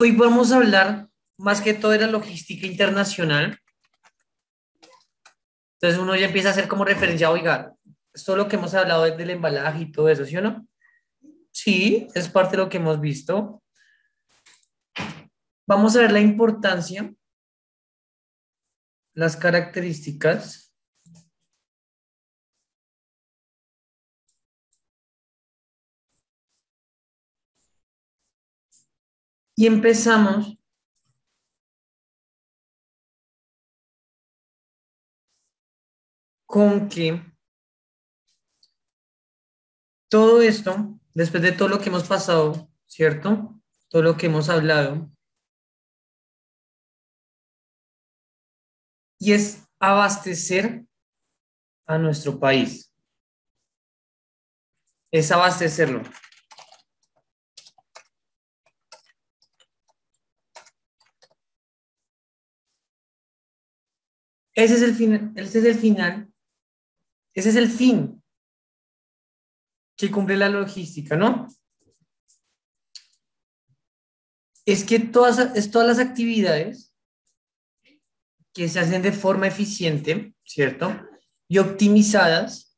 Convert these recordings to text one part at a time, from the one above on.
Hoy vamos a hablar más que todo de la logística internacional. Entonces uno ya empieza a hacer como referencia, oiga, esto es lo que hemos hablado del embalaje y todo eso, ¿sí o no? Sí, es parte de lo que hemos visto. Vamos a ver la importancia, las características y empezamos con que todo esto, después de todo lo que hemos pasado, ¿cierto? Todo lo que hemos hablado, y es abastecer a nuestro país, es abastecerlo. Ese es el fin, ese es el final, ese es el fin que cumple la logística, ¿no? Todas las actividades que se hacen de forma eficiente, ¿cierto? Y optimizadas,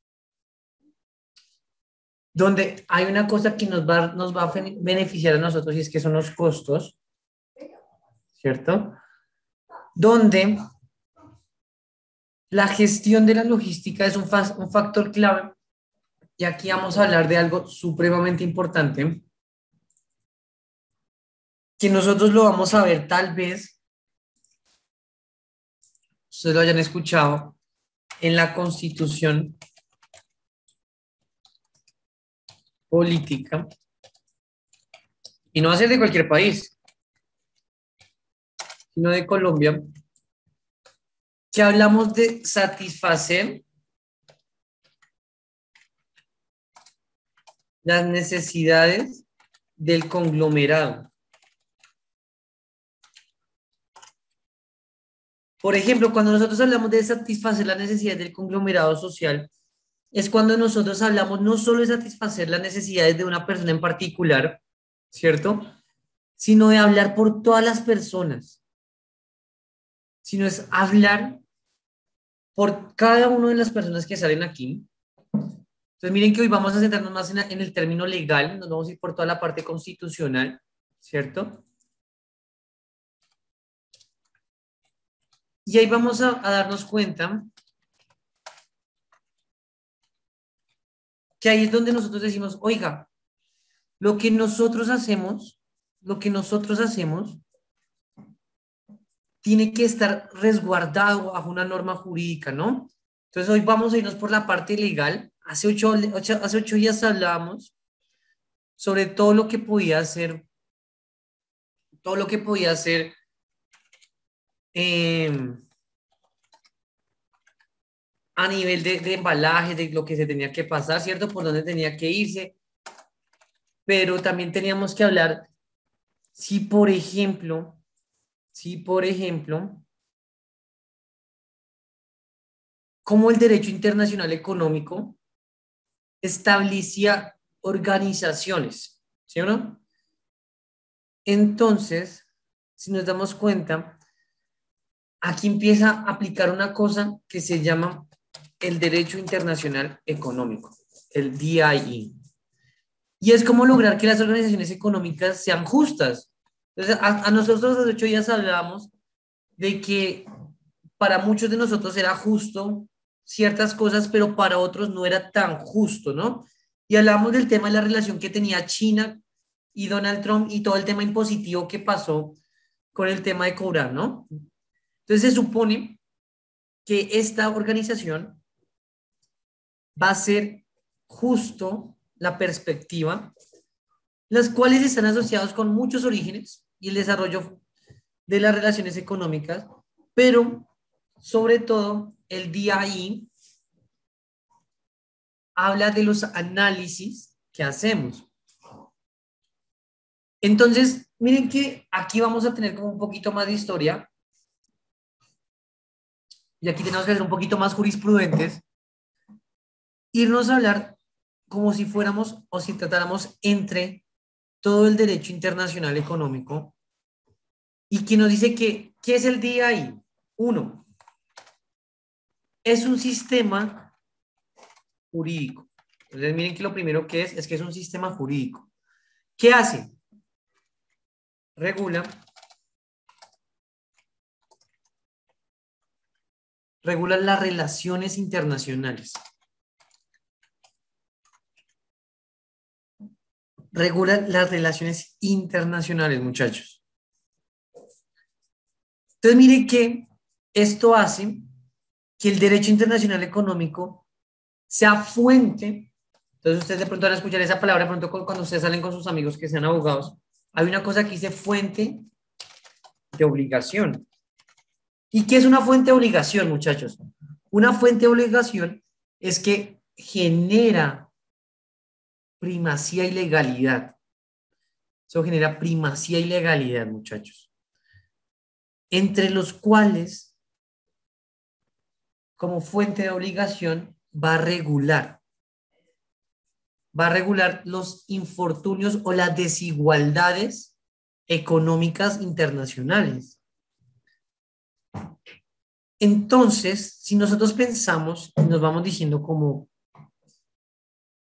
donde hay una cosa que nos va a beneficiar a nosotros y es que son los costos, ¿cierto? Donde la gestión de la logística es un factor clave. Y aquí vamos a hablar de algo supremamente importante, que nosotros lo vamos a ver tal vez, ustedes lo hayan escuchado, en la Constitución Política, y no va a ser de cualquier país, sino de Colombia, que hablamos de satisfacer las necesidades del conglomerado. Por ejemplo, cuando nosotros hablamos de satisfacer las necesidades del conglomerado social, es cuando nosotros hablamos no solo de satisfacer las necesidades de una persona en particular, ¿cierto? Sino de hablar por todas las personas, sino es hablar por cada una de las personas que salen aquí. Entonces, miren que hoy vamos a centrarnos más en el término legal, nos vamos a ir por toda la parte constitucional, ¿cierto? Y ahí vamos a darnos cuenta que ahí es donde nosotros decimos, oiga, lo que nosotros hacemos, lo que nosotros hacemos, tiene que estar resguardado bajo una norma jurídica, ¿no? Entonces hoy vamos a irnos por la parte legal. Hace 8 días hablábamos sobre todo lo que podía hacer, todo lo que podía hacer eh, a nivel de embalaje, de lo que se tenía que pasar, ¿cierto? Por dónde tenía que irse, pero también teníamos que hablar si, por ejemplo, si, por ejemplo, cómo el derecho internacional económico establecía organizaciones, ¿sí o no? Entonces, si nos damos cuenta, aquí empieza a aplicar una cosa que se llama el derecho internacional económico, el DIE. Y es como lograr que las organizaciones económicas sean justas. Entonces, a nosotros hace 8 días hablábamos de que para muchos de nosotros era justo ciertas cosas, pero para otros no era tan justo, ¿no? Y hablamos del tema de la relación que tenía China y Donald Trump y todo el tema impositivo que pasó con el tema de cobrar, ¿no? Entonces se supone que esta organización va a ser justo la perspectiva, las cuales están asociados con muchos orígenes y el desarrollo de las relaciones económicas, pero sobre todo el DIE habla de los análisis que hacemos. Entonces, miren que aquí vamos a tener como un poquito más de historia y aquí tenemos que ser un poquito más jurisprudentes, irnos a hablar como si fuéramos o si tratáramos entre todo el derecho internacional económico y que nos dice que, ¿qué es el DI? Uno, es un sistema jurídico. Entonces, miren que lo primero que es que es un sistema jurídico. ¿Qué hace? Regula las relaciones internacionales. Regula las relaciones internacionales, muchachos. Entonces, miren que esto hace que el derecho internacional económico sea fuente. Entonces, ustedes de pronto van a escuchar esa palabra, de pronto cuando ustedes salen con sus amigos que sean abogados, hay una cosa que dice fuente de obligación. ¿Y qué es una fuente de obligación, muchachos? Una fuente de obligación es que genera primacía y legalidad. Eso genera primacía y legalidad, muchachos. Entre los cuales, como fuente de obligación, va a regular los infortunios o las desigualdades económicas internacionales. Entonces, si nosotros pensamos y nos vamos diciendo como,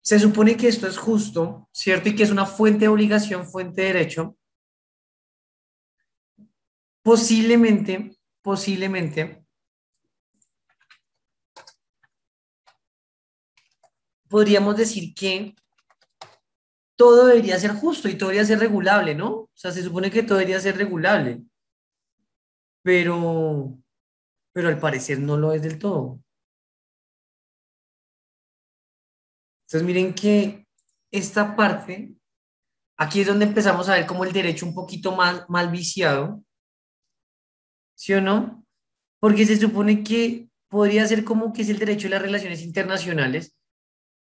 se supone que esto es justo, ¿cierto? Y que es una fuente de obligación, fuente de derecho, posiblemente, podríamos decir que todo debería ser justo y todo debería ser regulable, ¿no? O sea, se supone que todo debería ser regulable, pero, pero al parecer no lo es del todo. Entonces, miren que esta parte, aquí es donde empezamos a ver como el derecho un poquito más mal viciado, ¿sí o no? Porque se supone que podría ser como que es el derecho de las relaciones internacionales,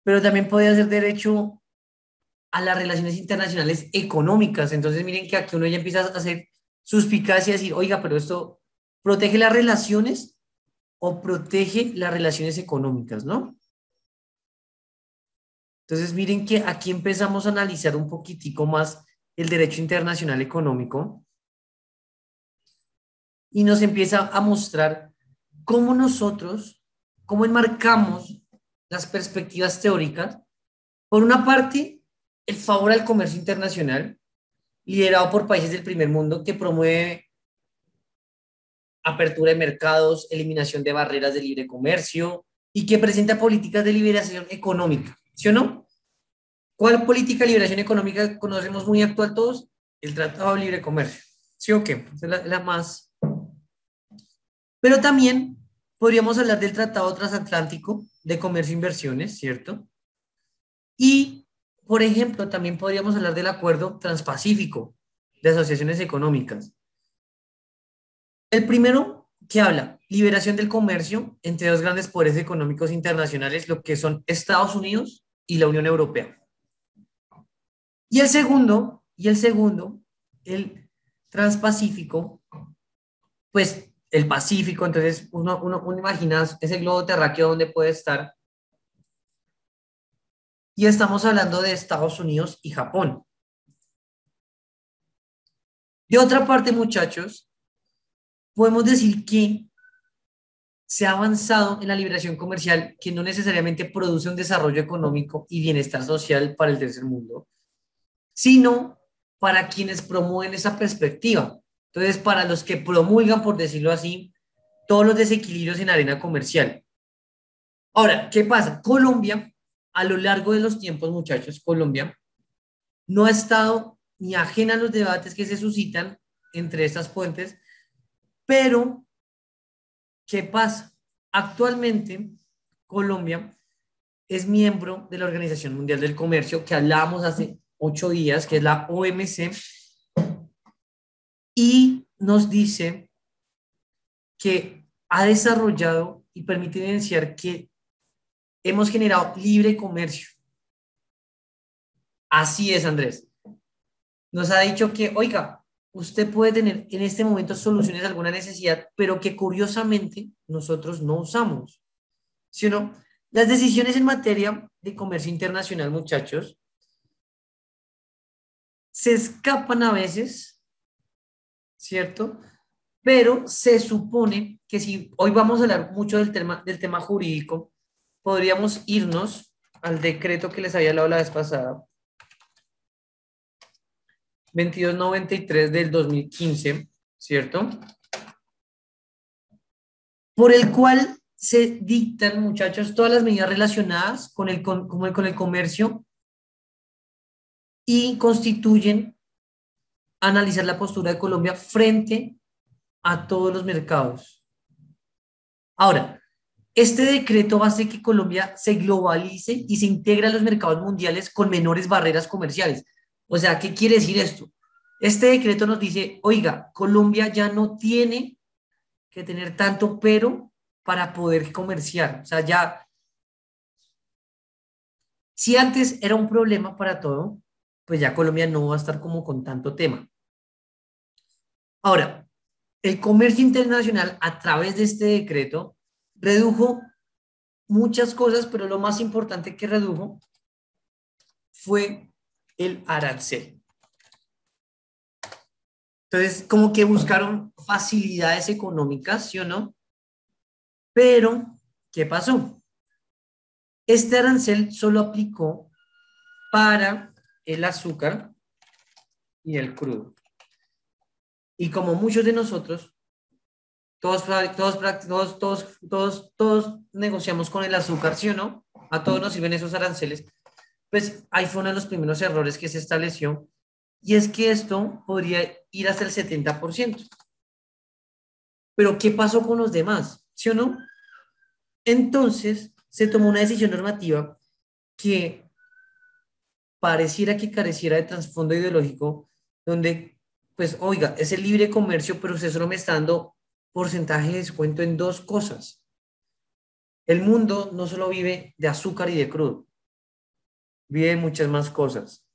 pero también podría ser derecho a las relaciones internacionales económicas. Entonces, miren que aquí uno ya empieza a hacer suspicacia y decir, oiga, pero esto protege las relaciones o protege las relaciones económicas, ¿no? Entonces, miren que aquí empezamos a analizar un poquitico más el derecho internacional económico y nos empieza a mostrar cómo nosotros, cómo enmarcamos las perspectivas teóricas. Por una parte, el favor al comercio internacional, liderado por países del primer mundo, que promueve apertura de mercados, eliminación de barreras de libre comercio y que presenta políticas de liberación económica, ¿sí o no? ¿Cuál política de liberación económica conocemos muy actual todos? El Tratado de Libre Comercio, ¿sí o qué? Esa es la más. Pero también podríamos hablar del Tratado Transatlántico de Comercio e Inversiones, ¿cierto? Y, por ejemplo, también podríamos hablar del Acuerdo Transpacífico de Asociaciones Económicas. El primero que habla, liberación del comercio entre dos grandes poderes económicos internacionales, lo que son Estados Unidos y la Unión Europea. Y el segundo, el Transpacífico, pues el Pacífico, entonces uno imagina ese globo terráqueo donde puede estar. Y estamos hablando de Estados Unidos y Japón. De otra parte, muchachos, podemos decir que se ha avanzado en la liberación comercial que no necesariamente produce un desarrollo económico y bienestar social para el tercer mundo, sino para quienes promueven esa perspectiva. Entonces, para los que promulgan, por decirlo así, todos los desequilibrios en arena comercial. Ahora, ¿qué pasa? Colombia, a lo largo de los tiempos, muchachos, Colombia no ha estado ni ajena a los debates que se suscitan entre estas fuentes, pero ¿qué pasa? Actualmente, Colombia es miembro de la Organización Mundial del Comercio, que hablábamos hace 8 días, que es la OMC, y nos dice que ha desarrollado y permite evidenciar que hemos generado libre comercio. Así es, Andrés. Nos ha dicho que, oiga, usted puede tener en este momento soluciones a alguna necesidad, pero que curiosamente nosotros no usamos. ¿Sí o no? Las decisiones en materia de comercio internacional, muchachos, se escapan a veces ¿cierto? Pero se supone que si hoy vamos a hablar mucho del tema jurídico, podríamos irnos al decreto que les había hablado la vez pasada, 2293 del 2015, ¿cierto? Por el cual se dictan, muchachos, todas las medidas relacionadas con el comercio y constituyen analizar la postura de Colombia frente a todos los mercados. Ahora, este decreto hace que Colombia se globalice y se integre a los mercados mundiales con menores barreras comerciales. O sea, ¿qué quiere decir esto? Este decreto nos dice, oiga, Colombia ya no tiene que tener tanto pero para poder comerciar. O sea, ya, si antes era un problema para todo, pues ya Colombia no va a estar como con tanto tema. Ahora, el comercio internacional a través de este decreto redujo muchas cosas, pero lo más importante que redujo fue el arancel. Entonces, como que buscaron facilidades económicas, ¿sí o no? Pero, ¿qué pasó? Este arancel solo aplicó para el azúcar y el crudo. Y como muchos de nosotros, todos negociamos con el azúcar, ¿sí o no? A todos nos sirven esos aranceles. Pues ahí fue uno de los primeros errores que se estableció. Y es que esto podría ir hasta el 70%. Pero ¿qué pasó con los demás? ¿Sí o no? Entonces se tomó una decisión normativa que pareciera que careciera de trasfondo ideológico, donde, pues, oiga, es el libre comercio, pero usted solo me está dando porcentaje de descuento en dos cosas. El mundo no solo vive de azúcar y de crudo, vive de muchas más cosas.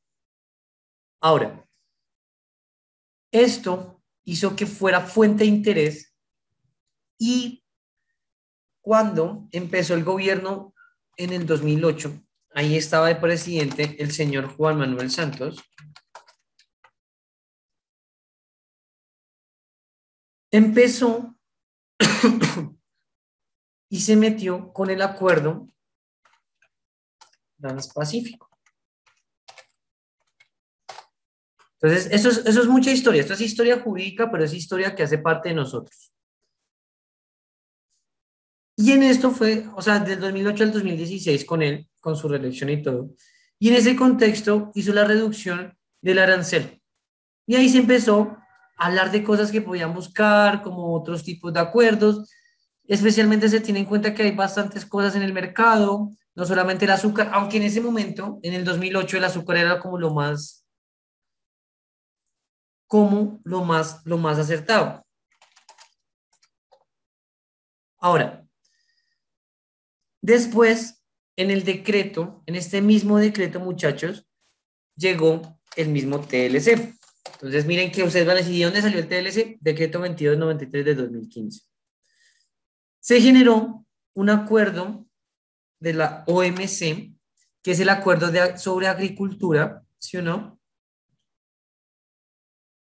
Ahora, esto hizo que fuera fuente de interés y cuando empezó el gobierno en el 2008, ahí estaba de presidente el señor Juan Manuel Santos, empezó y se metió con el acuerdo Transpacífico. Entonces, eso es mucha historia. Esto es historia jurídica, pero es historia que hace parte de nosotros. Y en esto fue, o sea, del 2008 al 2016 con él, con su reelección y todo. Y en ese contexto hizo la reducción del arancel. Y ahí se empezó a hablar de cosas que podían buscar, como otros tipos de acuerdos. Especialmente se tiene en cuenta que hay bastantes cosas en el mercado, no solamente el azúcar, aunque en ese momento, en el 2008, el azúcar era lo más acertado. Ahora, después, en el decreto, en este mismo decreto, muchachos, llegó el mismo TLC. Entonces, miren que ustedes van a decir, ¿de dónde salió el TLC? Decreto 2293 de 2015. Se generó un acuerdo de la OMC, que es el acuerdo sobre agricultura, ¿sí o no?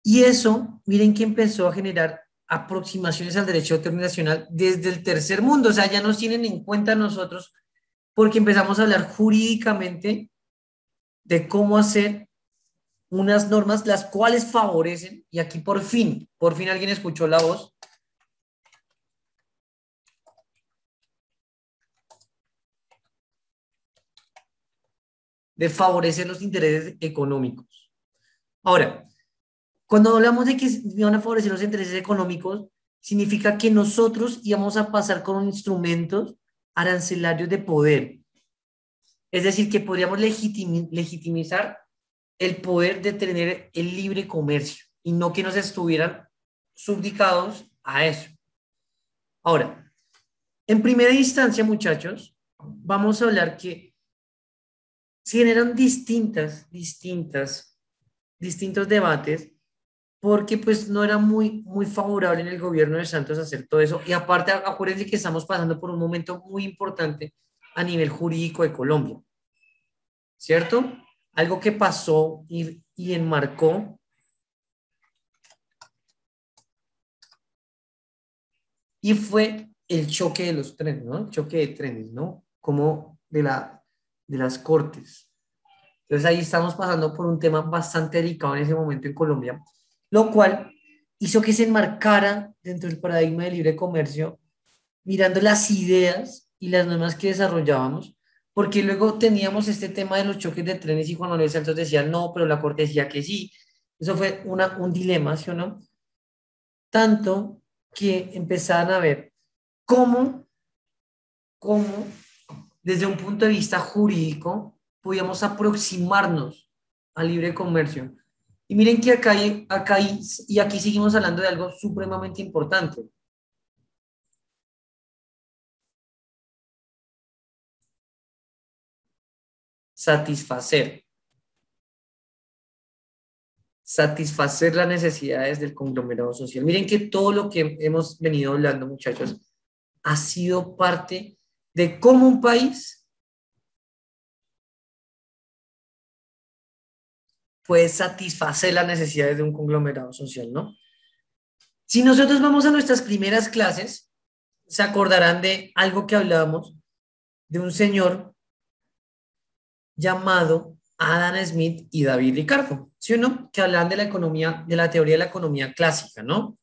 Y eso, miren que empezó a generar aproximaciones al derecho internacional desde el tercer mundo, o sea, ya nos tienen en cuenta nosotros porque empezamos a hablar jurídicamente de cómo hacer unas normas las cuales favorecen, y aquí por fin alguien escuchó la voz, de favorecer los intereses económicos. Ahora, cuando hablamos de que van a favorecer los intereses económicos, significa que nosotros íbamos a pasar con instrumentos arancelarios de poder. Es decir, que podríamos legitimizar el poder de tener el libre comercio y no que nos estuvieran subdicados a eso. Ahora, en primera instancia, muchachos, vamos a hablar que se generan distintos debates porque pues no era muy favorable en el gobierno de Santos hacer todo eso. Y aparte, acuérdense que estamos pasando por un momento muy importante a nivel jurídico de Colombia, ¿cierto? Algo que pasó y enmarcó y fue el choque de los trenes, ¿no? El choque de trenes, ¿no? Como de las cortes. Entonces ahí estamos pasando por un tema bastante delicado en ese momento en Colombia, lo cual hizo que se enmarcara dentro del paradigma de libre comercio, mirando las ideas y las normas que desarrollábamos, porque luego teníamos este tema de los choques de trenes y Juan Manuel Santos decía no, pero la corte decía que sí. Eso fue un dilema, ¿sí o no? Tanto que empezaban a ver cómo, cómo desde un punto de vista jurídico podíamos aproximarnos al libre comercio. Y miren que y aquí seguimos hablando de algo supremamente importante. Satisfacer. Satisfacer las necesidades del conglomerado social. Miren que todo lo que hemos venido hablando, muchachos, ha sido parte de cómo un país puede satisfacer las necesidades de un conglomerado social, ¿no? Si nosotros vamos a nuestras primeras clases, se acordarán de algo que hablábamos de un señor llamado Adam Smith y David Ricardo, ¿sí o no? Que hablaban de la economía, de la teoría de la economía clásica, ¿no?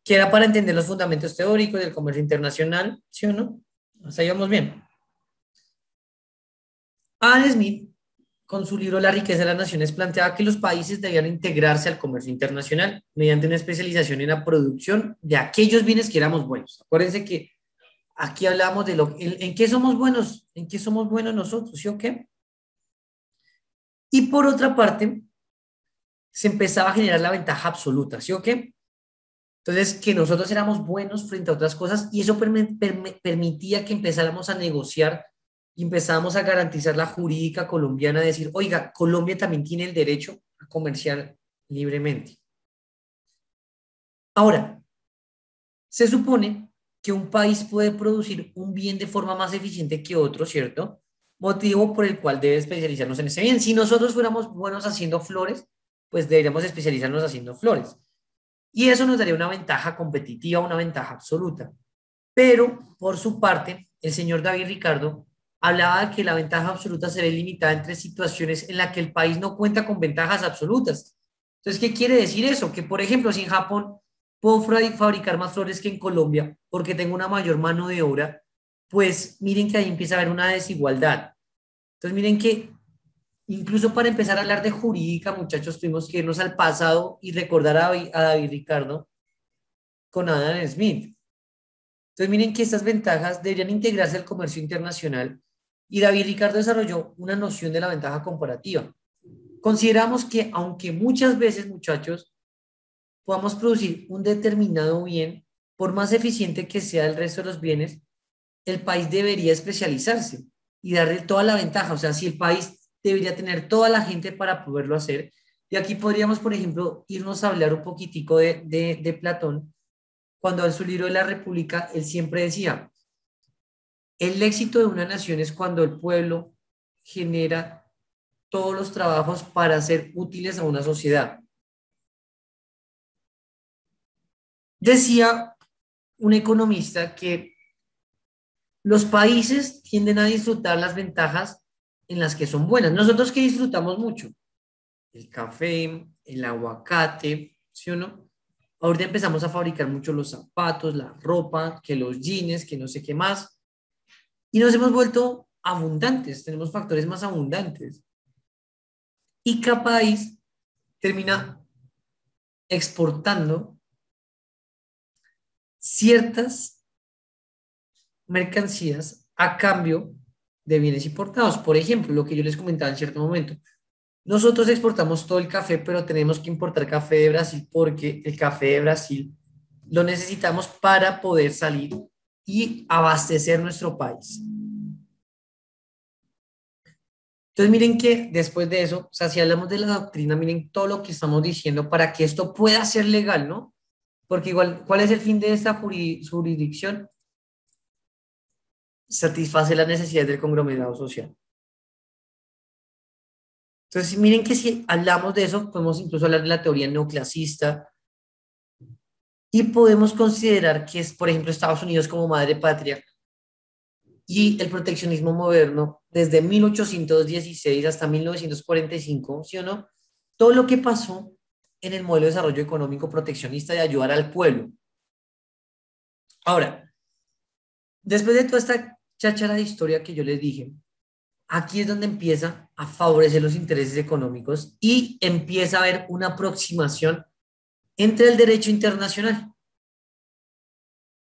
Que era para entender los fundamentos teóricos del comercio internacional, ¿sí o no? Hasta ahí vamos bien. Adam Smith, con su libro La riqueza de las naciones, planteaba que los países debían integrarse al comercio internacional mediante una especialización en la producción de aquellos bienes que éramos buenos. Acuérdense que aquí hablamos de en qué somos buenos, en qué somos buenos nosotros, ¿sí o qué? Y por otra parte, se empezaba a generar la ventaja absoluta, ¿sí o qué? Entonces, que nosotros éramos buenos frente a otras cosas y eso permitía que empezáramos a negociar y empezábamos a garantizar la jurídica colombiana, de decir, oiga, Colombia también tiene el derecho a comerciar libremente. Ahora, se supone que un país puede producir un bien de forma más eficiente que otro, ¿cierto? Motivo por el cual debe especializarnos en ese bien. Si nosotros fuéramos buenos haciendo flores, pues deberíamos especializarnos haciendo flores. Y eso nos daría una ventaja competitiva, una ventaja absoluta. Pero, por su parte, el señor David Ricardo hablaba de que la ventaja absoluta se ve limitada entre situaciones en las que el país no cuenta con ventajas absolutas. Entonces, ¿qué quiere decir eso? Que, por ejemplo, si en Japón puedo fabricar más flores que en Colombia porque tengo una mayor mano de obra, pues miren que ahí empieza a haber una desigualdad. Entonces, miren que incluso para empezar a hablar de jurídica, muchachos, tuvimos que irnos al pasado y recordar a David Ricardo con Adam Smith. Entonces, miren que estas ventajas deberían integrarse al comercio internacional y David Ricardo desarrolló una noción de la ventaja comparativa. Consideramos que, aunque muchas veces, muchachos, podamos producir un determinado bien, por más eficiente que sea el resto de los bienes, el país debería especializarse y darle toda la ventaja. O sea, si el país debería tener toda la gente para poderlo hacer. Y aquí podríamos, por ejemplo, irnos a hablar un poquitico de Platón, cuando en su libro de la República, él siempre decía, el éxito de una nación es cuando el pueblo genera todos los trabajos para ser útiles a una sociedad. Decía un economista que los países tienden a disfrutar las ventajas en las que son buenas. Nosotros que disfrutamos mucho, el café, el aguacate, ¿sí o no? Ahorita empezamos a fabricar mucho los zapatos, la ropa, que los jeans, que no sé qué más. Y nos hemos vuelto abundantes, tenemos factores más abundantes. Y cada país termina exportando ciertas mercancías a cambio de bienes importados. Por ejemplo, lo que yo les comentaba en cierto momento. Nosotros exportamos todo el café, pero tenemos que importar café de Brasil porque el café de Brasil lo necesitamos para poder salir y abastecer nuestro país. Entonces, miren que después de eso, o sea, si hablamos de la doctrina, miren todo lo que estamos diciendo para que esto pueda ser legal, ¿no? Porque igual, ¿cuál es el fin de esta jurisdicción? Satisface las necesidades del conglomerado social. Entonces, miren que si hablamos de eso, podemos incluso hablar de la teoría neoclasista, Y podemos considerar que es, por ejemplo, Estados Unidos como madre patria y el proteccionismo moderno desde 1816 hasta 1945, ¿sí o no? Todo lo que pasó en el modelo de desarrollo económico proteccionista de ayudar al pueblo. Ahora, después de toda esta cháchara de historia que yo les dije, aquí es donde empieza a favorecer los intereses económicos y empieza a haber una aproximación entre el derecho internacional.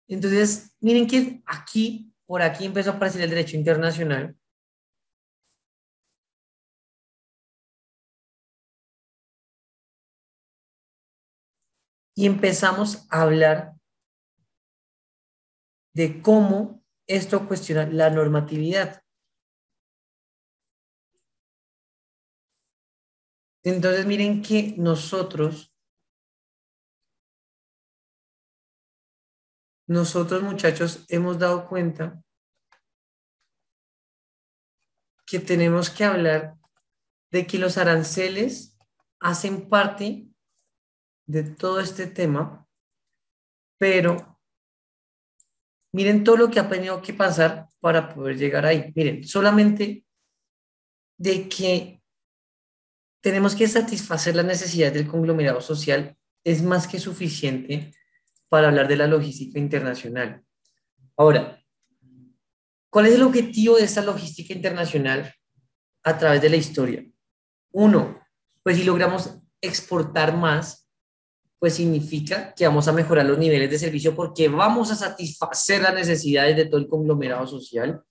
Entonces, miren que aquí, por aquí empezó a aparecer el derecho internacional y empezamos a hablar de cómo esto cuestiona la normatividad. Entonces, miren que nosotros muchachos, hemos dado cuenta que tenemos que hablar de que los aranceles hacen parte de todo este tema, pero miren todo lo que ha tenido que pasar para poder llegar ahí. Miren, solamente de que tenemos que satisfacer las necesidades del conglomerado social es más que suficiente para hablar de la logística internacional. Ahora, ¿cuál es el objetivo de esta logística internacional a través de la historia? Uno, pues si logramos exportar más, pues significa que vamos a mejorar los niveles de servicio porque vamos a satisfacer las necesidades de todo el conglomerado social.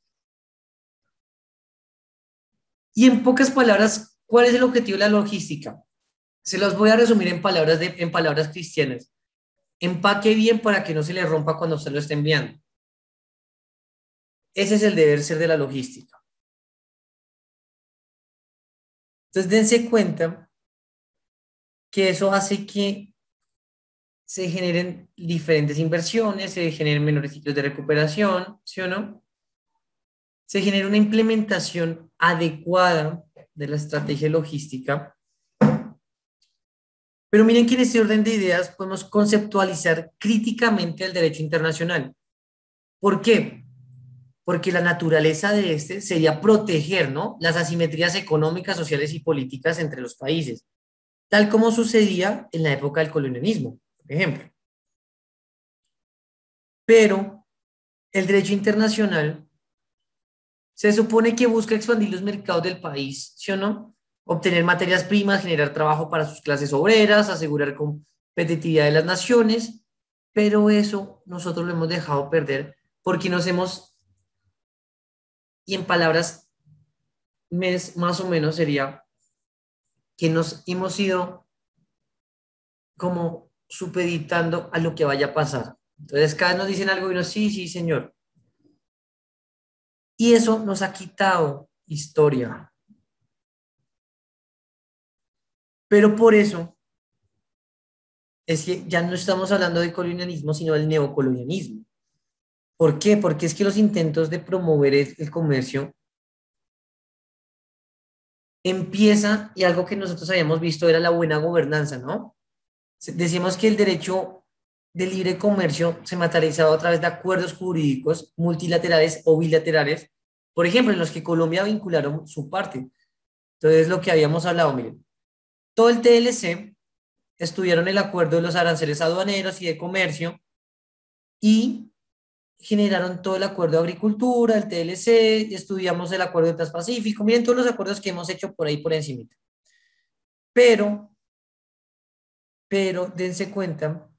Y en pocas palabras, ¿cuál es el objetivo de la logística? Se los voy a resumir en palabras cristianas. Empaque bien para que no se le rompa cuando usted lo esté enviando. Ese es el deber ser de la logística. Entonces, dense cuenta que eso hace que se generen diferentes inversiones, se generen menores ciclos de recuperación, ¿sí o no? Se genera una implementación adecuada de la estrategia logística. Pero miren que en este orden de ideas podemos conceptualizar críticamente el derecho internacional. ¿Por qué? Porque la naturaleza de este sería proteger, ¿no?, las asimetrías económicas, sociales y políticas entre los países, tal como sucedía en la época del colonialismo, por ejemplo. Pero el derecho internacional se supone que busca expandir los mercados del país, ¿sí o no? Obtener materias primas, generar trabajo para sus clases obreras, asegurar competitividad de las naciones, pero eso nosotros lo hemos dejado perder porque nos hemos, y en palabras más o menos sería que nos hemos ido como supeditando a lo que vaya a pasar. Entonces cada vez nos dicen algo y uno, sí, sí, señor. Y eso nos ha quitado historia. Pero por eso es que ya no estamos hablando de colonialismo, sino del neocolonialismo. ¿Por qué? Porque es que los intentos de promover el comercio empieza, y algo que nosotros habíamos visto era la buena gobernanza, ¿no? Decíamos que el derecho de libre comercio se materializaba a través de acuerdos jurídicos multilaterales o bilaterales, por ejemplo, en los que Colombia vincularon su parte. Entonces, lo que habíamos hablado, miren, todo el TLC estudiaron el acuerdo de los aranceles aduaneros y de comercio y generaron todo el acuerdo de agricultura, el TLC, estudiamos el acuerdo de Transpacífico, miren todos los acuerdos que hemos hecho por ahí por encima. Pero, pero dense cuenta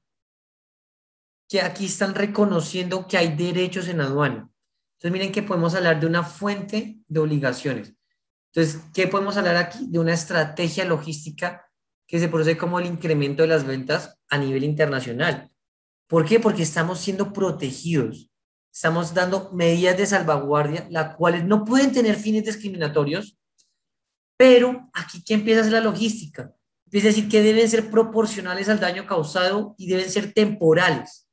que aquí están reconociendo que hay derechos en aduana. Entonces miren que podemos hablar de una fuente de obligaciones. Entonces, ¿qué podemos hablar aquí? De una estrategia logística que se produce como el incremento de las ventas a nivel internacional. ¿Por qué? Porque estamos siendo protegidos. Estamos dando medidas de salvaguardia, las cuales no pueden tener fines discriminatorios, pero aquí ¿qué empieza a ser la logística? Es decir, que deben ser proporcionales al daño causado y deben ser temporales.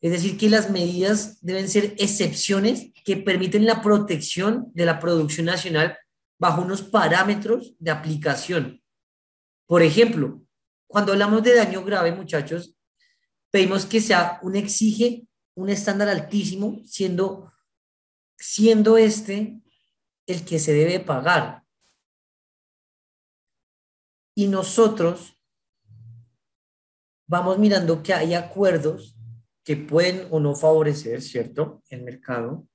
Es decir, que las medidas deben ser excepciones que permiten la protección de la producción nacional bajo unos parámetros de aplicación. Por ejemplo, cuando hablamos de daño grave, muchachos, pedimos que sea exige un estándar altísimo, siendo este el que se debe pagar. Y nosotros vamos mirando que hay acuerdos que pueden o no favorecer, ¿cierto?, el mercado,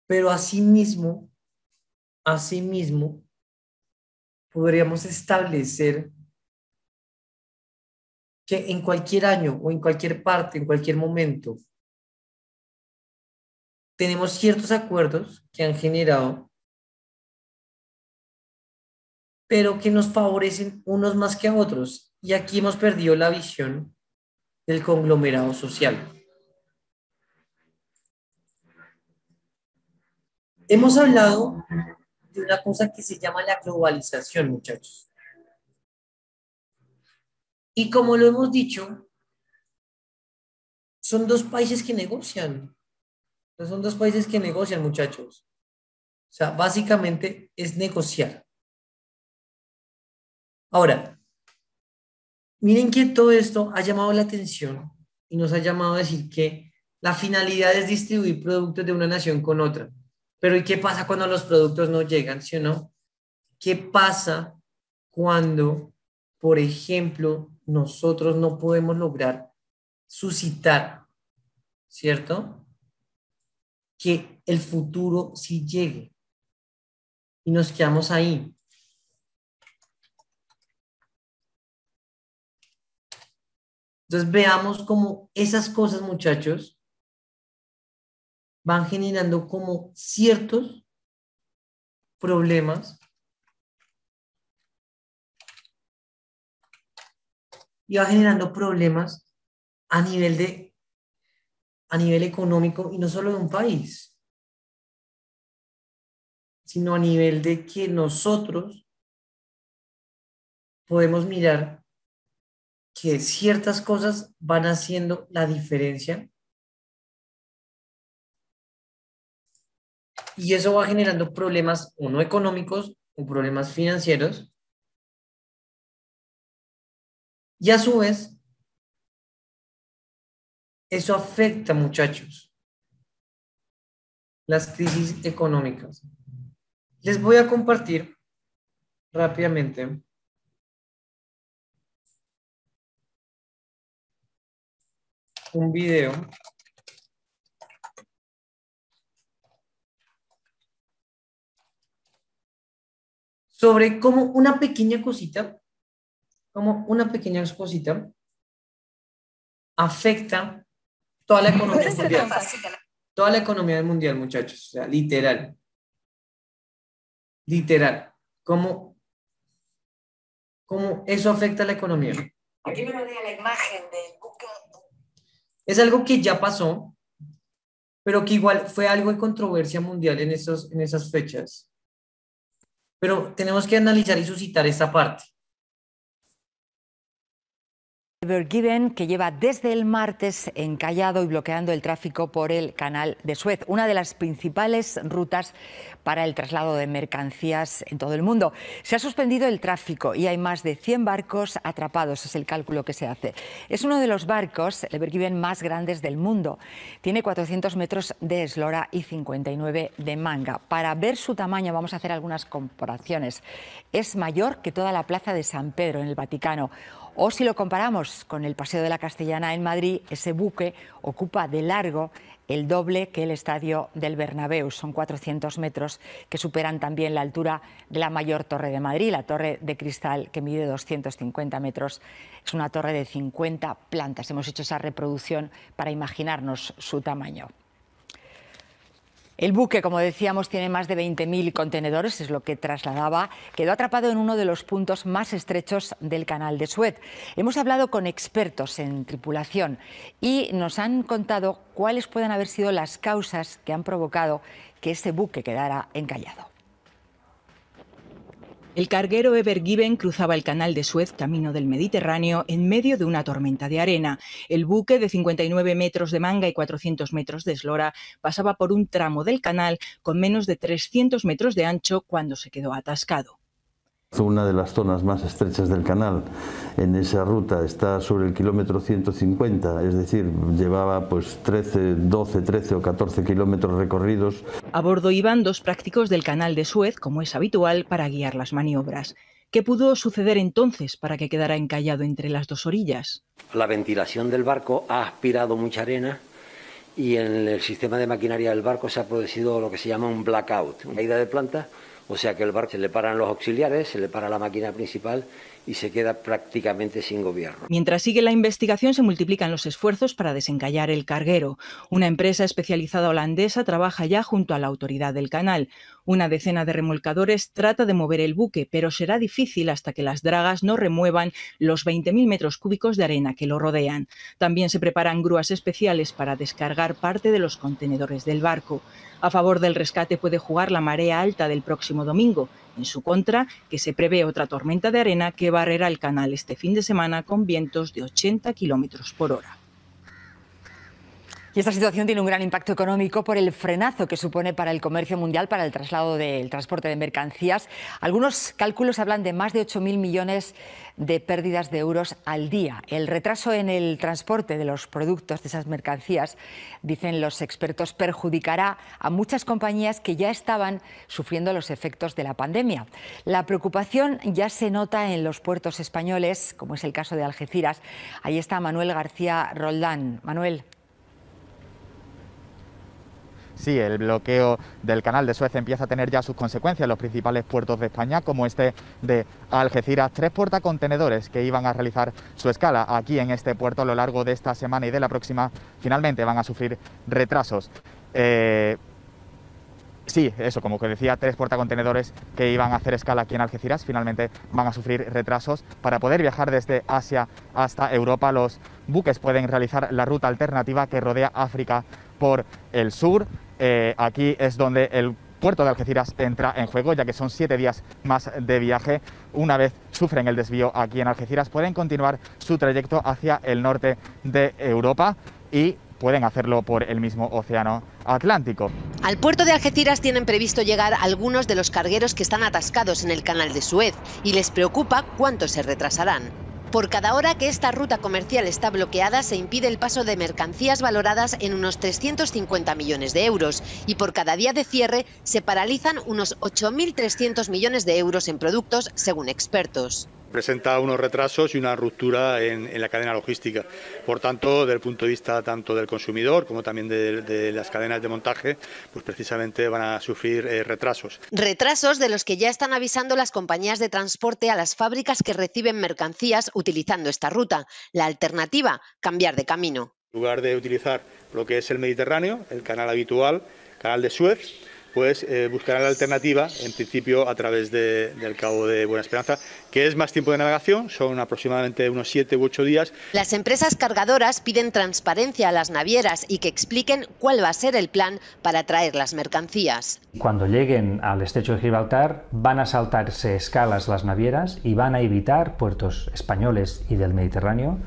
pero asimismo, podríamos establecer que en cualquier año o en cualquier parte, en cualquier momento, tenemos ciertos acuerdos que han generado, pero que nos favorecen unos más que a otros. Y aquí hemos perdido la visión del conglomerado social. Hemos hablado de una cosa que se llama la globalización, muchachos. Y como lo hemos dicho, son dos países que negocian. Son dos países que negocian, muchachos. O sea, básicamente es negociar. Ahora, miren que todo esto ha llamado la atención y nos ha llamado a decir que la finalidad es distribuir productos de una nación con otra. Pero ¿y qué pasa cuando los productos no llegan, sí o no? ¿Qué pasa cuando, por ejemplo, nosotros no podemos lograr suscitar, ¿cierto?, que el futuro sí llegue y nos quedamos ahí? Entonces veamos cómo esas cosas, muchachos, van generando como ciertos problemas y va generando problemas a a nivel económico y no solo de un país, sino a nivel de que nosotros podemos mirar que ciertas cosas van haciendo la diferencia y eso va generando problemas o no económicos o problemas financieros y a su vez eso afecta, muchachos, las crisis económicas. Les voy a compartir rápidamente un video sobre cómo una pequeña cosita afecta toda la economía mundial. Toda la economía mundial, muchachos. O sea, literal. Literal. ¿Cómo eso afecta a la economía? Aquí me venía la imagen del buque. Es algo que ya pasó, pero que igual fue algo de controversia mundial en esas fechas. Pero tenemos que analizar y suscitar esta parte. Ever Given, que lleva desde el martes encallado y bloqueando el tráfico por el canal de Suez, una de las principales rutas para el traslado de mercancías en todo el mundo. Se ha suspendido el tráfico y hay más de 100 barcos atrapados, es el cálculo que se hace. Es uno de los barcos, el Ever Given, más grandes del mundo. Tiene 400 metros de eslora y 59 de manga. Para ver su tamaño vamos a hacer algunas comparaciones. Es mayor que toda la plaza de San Pedro en el Vaticano. O si lo comparamos con el Paseo de la Castellana en Madrid, ese buque ocupa de largo el doble que el estadio del Bernabéu. Son 400 metros que superan también la altura de la mayor torre de Madrid, la Torre de Cristal, que mide 250 metros. Es una torre de 50 plantas. Hemos hecho esa reproducción para imaginarnos su tamaño. El buque, como decíamos, tiene más de 20.000 contenedores, es lo que trasladaba. Quedó atrapado en uno de los puntos más estrechos del canal de Suez. Hemos hablado con expertos en tripulación y nos han contado cuáles pueden haber sido las causas que han provocado que este buque quedara encallado. El carguero Ever Given cruzaba el canal de Suez camino del Mediterráneo en medio de una tormenta de arena. El buque, de 59 metros de manga y 400 metros de eslora, pasaba por un tramo del canal con menos de 300 metros de ancho cuando se quedó atascado. Una de las zonas más estrechas del canal en esa ruta está sobre el kilómetro 150, es decir, llevaba pues 12, 13 o 14 kilómetros recorridos. A bordo iban 2 prácticos del canal de Suez, como es habitual, para guiar las maniobras. ¿Qué pudo suceder entonces para que quedara encallado entre las 2 orillas? La ventilación del barco ha aspirado mucha arena y en el sistema de maquinaria del barco se ha producido lo que se llama un blackout, una caída de planta. O sea que el barco se le paran los auxiliares, se le para la máquina principal y se queda prácticamente sin gobierno. Mientras sigue la investigación, se multiplican los esfuerzos para desencallar el carguero. Una empresa especializada holandesa trabaja ya junto a la autoridad del canal. Una decena de remolcadores trata de mover el buque, pero será difícil hasta que las dragas no remuevan los 20.000 metros cúbicos de arena que lo rodean. También se preparan grúas especiales para descargar parte de los contenedores del barco. A favor del rescate puede jugar la marea alta del próximo domingo. En su contra, que se prevé otra tormenta de arena que barrerá el canal este fin de semana con vientos de 80 kilómetros por hora. Y esta situación tiene un gran impacto económico por el frenazo que supone para el comercio mundial, para el traslado del transporte de mercancías. Algunos cálculos hablan de más de 8.000 millones de pérdidas de euros al día. El retraso en el transporte de los productos, de esas mercancías, dicen los expertos, perjudicará a muchas compañías que ya estaban sufriendo los efectos de la pandemia. La preocupación ya se nota en los puertos españoles, como es el caso de Algeciras. Ahí está Manuel García Roldán. Manuel. Sí, el bloqueo del canal de Suez empieza a tener ya sus consecuencias en los principales puertos de España, como este de Algeciras. 3 portacontenedores que iban a realizar su escala aquí en este puerto a lo largo de esta semana y de la próxima, finalmente van a sufrir retrasos. Sí, eso, como que decía, 3 portacontenedores que iban a hacer escala aquí en Algeciras finalmente van a sufrir retrasos. Para poder viajar desde Asia hasta Europa, los buques pueden realizar la ruta alternativa que rodea África por el sur. Aquí es donde el puerto de Algeciras entra en juego, ya que son 7 días más de viaje. Una vez sufren el desvío aquí en Algeciras, pueden continuar su trayecto hacia el norte de Europa y pueden hacerlo por el mismo océano Atlántico. Al puerto de Algeciras tienen previsto llegar algunos de los cargueros que están atascados en el canal de Suez y les preocupa cuánto se retrasarán. Por cada hora que esta ruta comercial está bloqueada, se impide el paso de mercancías valoradas en unos 350 millones de euros y por cada día de cierre se paralizan unos 8.300 millones de euros en productos, según expertos. Presenta unos retrasos y una ruptura en la cadena logística. Por tanto, desde el punto de vista tanto del consumidor como también de las cadenas de montaje, pues precisamente van a sufrir retrasos. Retrasos de los que ya están avisando las compañías de transporte a las fábricas que reciben mercancías utilizando esta ruta. La alternativa, cambiar de camino. En lugar de utilizar lo que es el Mediterráneo, el canal habitual, canal de Suez, pues buscarán la alternativa, en principio a través del Cabo de Buena Esperanza, que es más tiempo de navegación, son aproximadamente unos 7 u 8 días. Las empresas cargadoras piden transparencia a las navieras y que expliquen cuál va a ser el plan para traer las mercancías. Cuando lleguen al estrecho de Gibraltar van a saltarse escalas las navieras y van a evitar puertos españoles y del Mediterráneo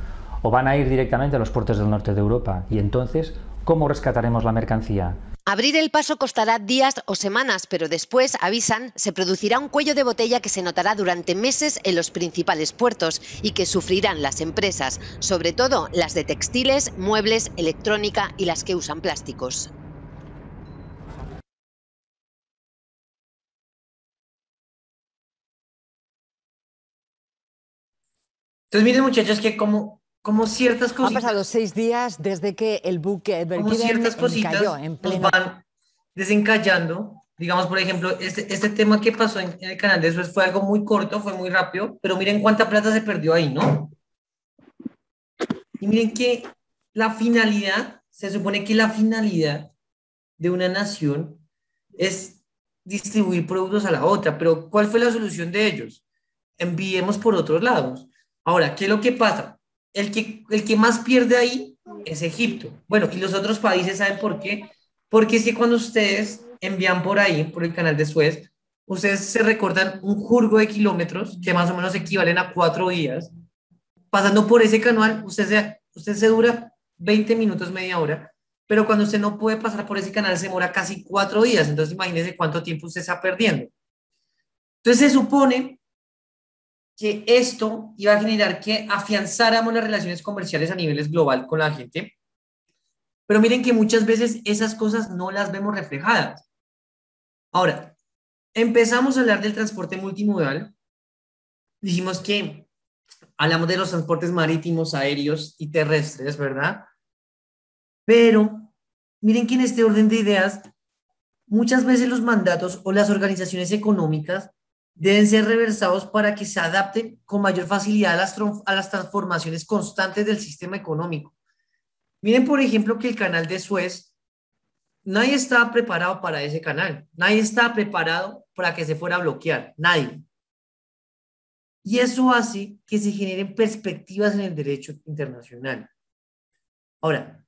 o van a ir directamente a los puertos del norte de Europa. Y entonces, ¿cómo rescataremos la mercancía? Abrir el paso costará días o semanas, pero después, avisan, se producirá un cuello de botella que se notará durante meses en los principales puertos y que sufrirán las empresas, sobre todo las de textiles, muebles, electrónica y las que usan plásticos. Entonces miren, muchachos, que como ciertas cositas... Han pasado 6 días desde que el buque Ever Given encalló en pleno... nos van desencallando. Digamos, por ejemplo, este tema que pasó en el canal de Suez fue algo muy corto, fue muy rápido, pero miren cuánta plata se perdió ahí, ¿no? Y miren que la finalidad, se supone que la finalidad de una nación es distribuir productos a la otra, pero ¿cuál fue la solución de ellos? Enviemos por otros lados. Ahora, ¿qué es lo que pasa? El que más pierde ahí es Egipto. Bueno, y los otros países, ¿saben por qué? Porque es que cuando ustedes envían por ahí, por el canal de Suez, ustedes se recortan un jurgo de kilómetros que más o menos equivalen a 4 días. Pasando por ese canal, usted se dura 20 minutos, media hora, pero cuando usted no puede pasar por ese canal se demora casi 4 días. Entonces imagínese cuánto tiempo usted está perdiendo. Entonces se supone que esto iba a generar que afianzáramos las relaciones comerciales a niveles global con la gente. Pero miren que muchas veces esas cosas no las vemos reflejadas. Ahora, empezamos a hablar del transporte multimodal. Dijimos que hablamos de los transportes marítimos, aéreos y terrestres, ¿verdad? Pero miren que en este orden de ideas, muchas veces los mandatos o las organizaciones económicas deben ser reversados para que se adapten con mayor facilidad a las transformaciones constantes del sistema económico. Miren, por ejemplo, que el canal de Suez, nadie estaba preparado para ese canal, nadie estaba preparado para que se fuera a bloquear, nadie. Y eso hace que se generen perspectivas en el derecho internacional. Ahora,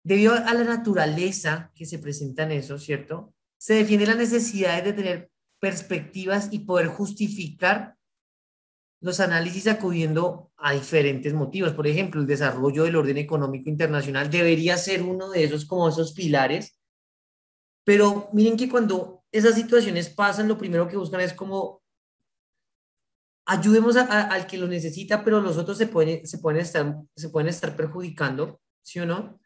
debido a la naturaleza que se presenta en eso, ¿cierto? Se defiende la necesidad de tener perspectivas y poder justificar los análisis acudiendo a diferentes motivos. Por ejemplo, el desarrollo del orden económico internacional debería ser uno de esos, como esos pilares. Pero miren que cuando esas situaciones pasan, lo primero que buscan es como ayudemos al que lo necesita, pero los otros se pueden estar perjudicando, ¿sí o no?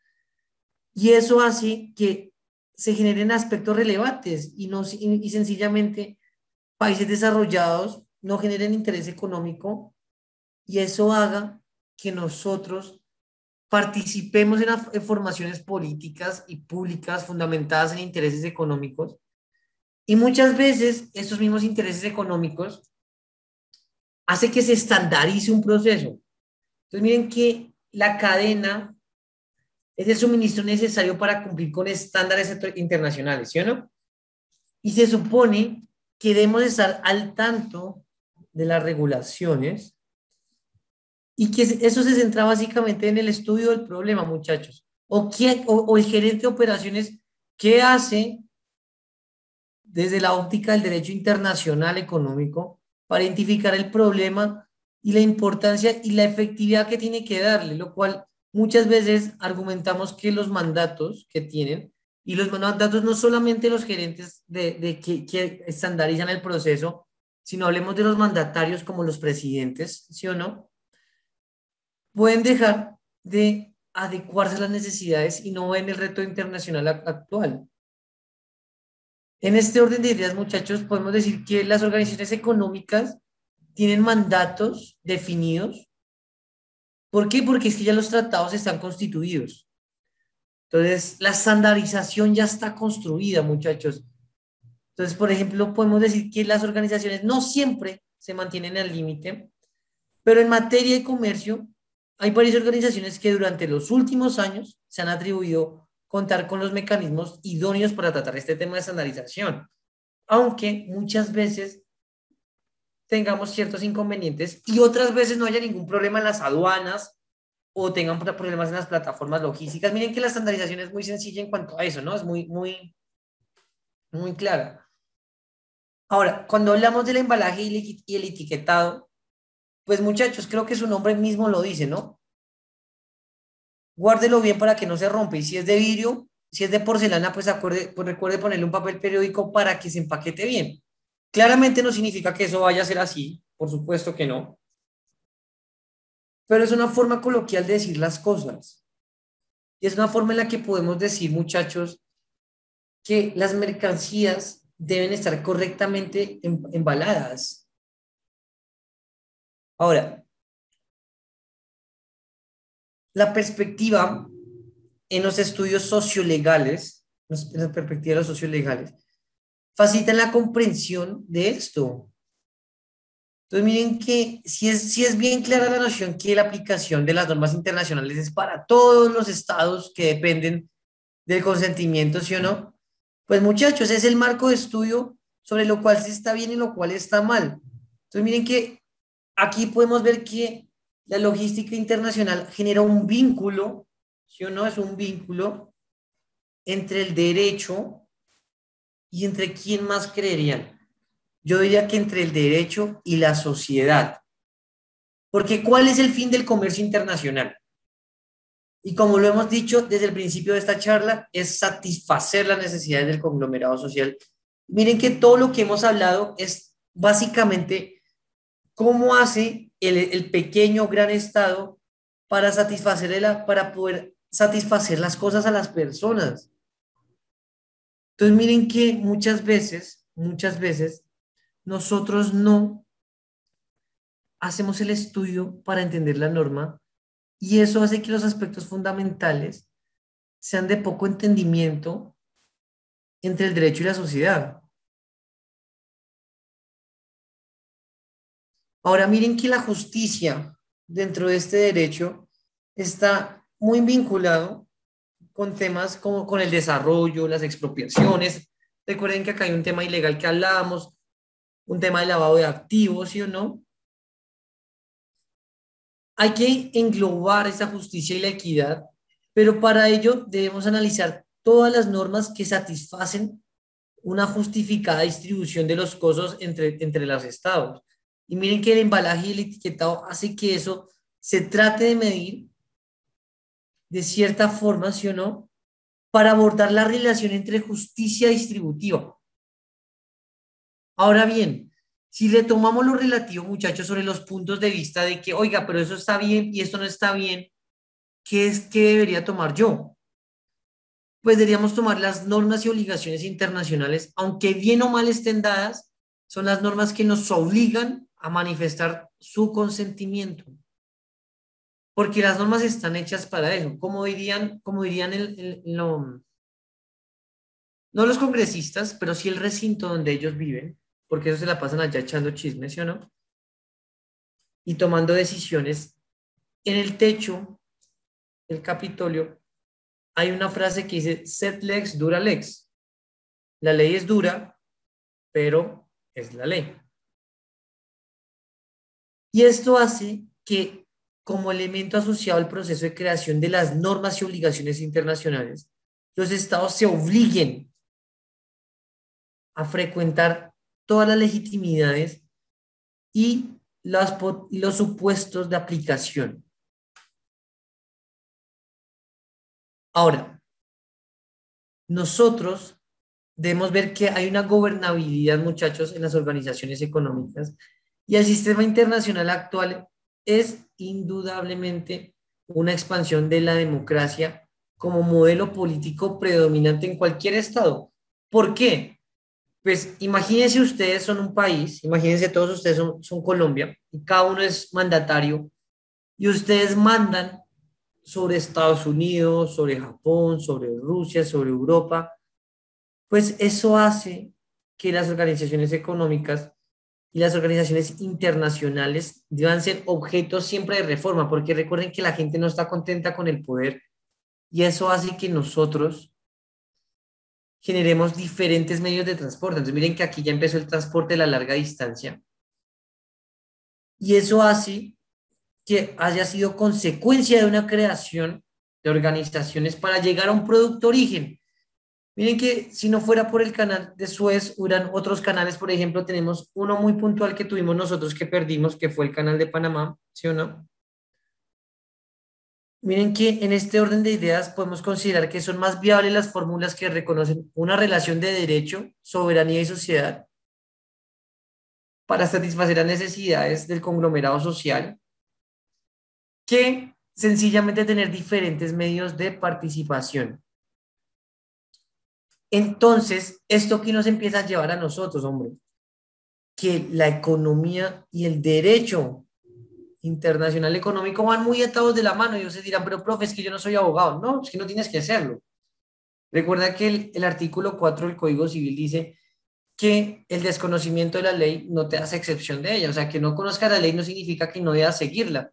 Y eso hace que se generen aspectos relevantes y sencillamente países desarrollados no generen interés económico y eso haga que nosotros participemos en formaciones políticas y públicas fundamentadas en intereses económicos. Y muchas veces estos mismos intereses económicos hace que se estandarice un proceso. Entonces miren que la cadena es el suministro necesario para cumplir con estándares internacionales, ¿sí o no? Y se supone que debemos estar al tanto de las regulaciones y que eso se centra básicamente en el estudio del problema, muchachos. O el gerente de operaciones, ¿qué hace desde la óptica del derecho internacional económico para identificar el problema y la importancia y la efectividad que tiene que darle? Lo cual muchas veces argumentamos que los mandatos que tienen, y los mandatos no solamente los gerentes que estandarizan el proceso, sino hablemos de los mandatarios como los presidentes, ¿sí o no? Pueden dejar de adecuarse a las necesidades y no ven el reto internacional actual. En este orden de ideas, muchachos, podemos decir que las organizaciones económicas tienen mandatos definidos. ¿Por qué? Porque es que ya los tratados están constituidos. Entonces, la estandarización ya está construida, muchachos. Entonces, por ejemplo, podemos decir que las organizaciones no siempre se mantienen al límite, pero en materia de comercio, hay varias organizaciones que durante los últimos años se han atribuido contar con los mecanismos idóneos para tratar este tema de estandarización, aunque muchas veces tengamos ciertos inconvenientes y otras veces no haya ningún problema en las aduanas o tengan problemas en las plataformas logísticas. Miren que la estandarización es muy sencilla en cuanto a eso, ¿no? Es muy clara. Ahora, cuando hablamos del embalaje y el etiquetado, pues muchachos, creo que su nombre mismo lo dice, ¿no? Guárdelo bien para que no se rompa. Y si es de vidrio, si es de porcelana, pues recuerde ponerle un papel periódico para que se empaquete bien. Claramente no significa que eso vaya a ser así, por supuesto que no. Pero es una forma coloquial de decir las cosas. Y es una forma en la que podemos decir, muchachos, que las mercancías deben estar correctamente embaladas. Ahora, la perspectiva en los estudios sociolegales, en la perspectiva de los sociolegales, facilita la comprensión de esto. Entonces miren que si es bien clara la noción que la aplicación de las normas internacionales es para todos los estados que dependen del consentimiento, ¿sí o no? Pues muchachos, es el marco de estudio sobre lo cual se está bien y lo cual está mal. Entonces miren que aquí podemos ver que la logística internacional genera un vínculo, ¿sí o no? Es un vínculo entre el derecho y entre quién más creerían. Yo diría que entre el derecho y la sociedad. Porque ¿cuál es el fin del comercio internacional? Y como lo hemos dicho desde el principio de esta charla, es satisfacer las necesidades del conglomerado social. Miren que todo lo que hemos hablado es básicamente ¿cómo hace el pequeño gran Estado para para poder satisfacer las cosas a las personas? Entonces miren que muchas veces, nosotros no hacemos el estudio para entender la norma y eso hace que los aspectos fundamentales sean de poco entendimiento entre el derecho y la sociedad. Ahora miren que la justicia dentro de este derecho está muy vinculado con temas como con el desarrollo, las expropiaciones. Recuerden que acá hay un tema ilegal que hablábamos, un tema de lavado de activos, ¿sí o no? Hay que englobar esa justicia y la equidad, pero para ello debemos analizar todas las normas que satisfacen una justificada distribución de los costos entre los estados. Y miren que el embalaje y el etiquetado hace que eso se trate de medir de cierta forma, ¿sí o no? Para abordar la relación entre justicia distributiva. Ahora bien, si retomamos lo relativo, muchachos, sobre los puntos de vista de que, oiga, pero eso está bien y esto no está bien, ¿qué debería tomar yo? Pues deberíamos tomar las normas y obligaciones internacionales, aunque bien o mal estén dadas, son las normas que nos obligan a manifestar su consentimiento. Porque las normas están hechas para eso. Como dirían no los congresistas, pero sí el recinto donde ellos viven, porque ellos se la pasan allá echando chismes, ¿sí o no? Y tomando decisiones. En el techo del Capitolio hay una frase que dice, sed lex, dura lex. La ley es dura, pero es la ley. Y esto hace que, como elemento asociado al proceso de creación de las normas y obligaciones internacionales, los estados se obliguen a frecuentar todas las legitimidades y los supuestos de aplicación. Ahora, nosotros debemos ver que hay una gobernabilidad, muchachos, en las organizaciones económicas y el sistema internacional actual es indudablemente una expansión de la democracia como modelo político predominante en cualquier estado. ¿Por qué? Pues imagínense ustedes son un país, imagínense todos ustedes son Colombia y cada uno es mandatario y ustedes mandan sobre Estados Unidos, sobre Japón, sobre Rusia, sobre Europa, pues eso hace que las organizaciones económicas y las organizaciones internacionales deban ser objetos siempre de reforma, porque recuerden que la gente no está contenta con el poder y eso hace que nosotros generemos diferentes medios de transporte. Entonces miren que aquí ya empezó el transporte de la larga distancia y eso hace que haya sido consecuencia de una creación de organizaciones para llegar a un producto origen. Miren que si no fuera por el canal de Suez, hubieran otros canales, por ejemplo, tenemos uno muy puntual que tuvimos nosotros que perdimos, que fue el canal de Panamá, ¿sí o no? Miren que en este orden de ideas podemos considerar que son más viables las fórmulas que reconocen una relación de derecho, soberanía y sociedad para satisfacer las necesidades del conglomerado social que sencillamente tener diferentes medios de participación. Entonces, ¿esto qué nos empieza a llevar a nosotros, hombre? Que la economía y el derecho internacional económico van muy atados de la mano y ustedes dirán, pero profe, es que yo no soy abogado. No, es que no tienes que hacerlo. Recuerda que el artículo 4 del Código Civil dice que el desconocimiento de la ley no te hace excepción de ella. O sea, que no conozcas la ley no significa que no debas seguirla.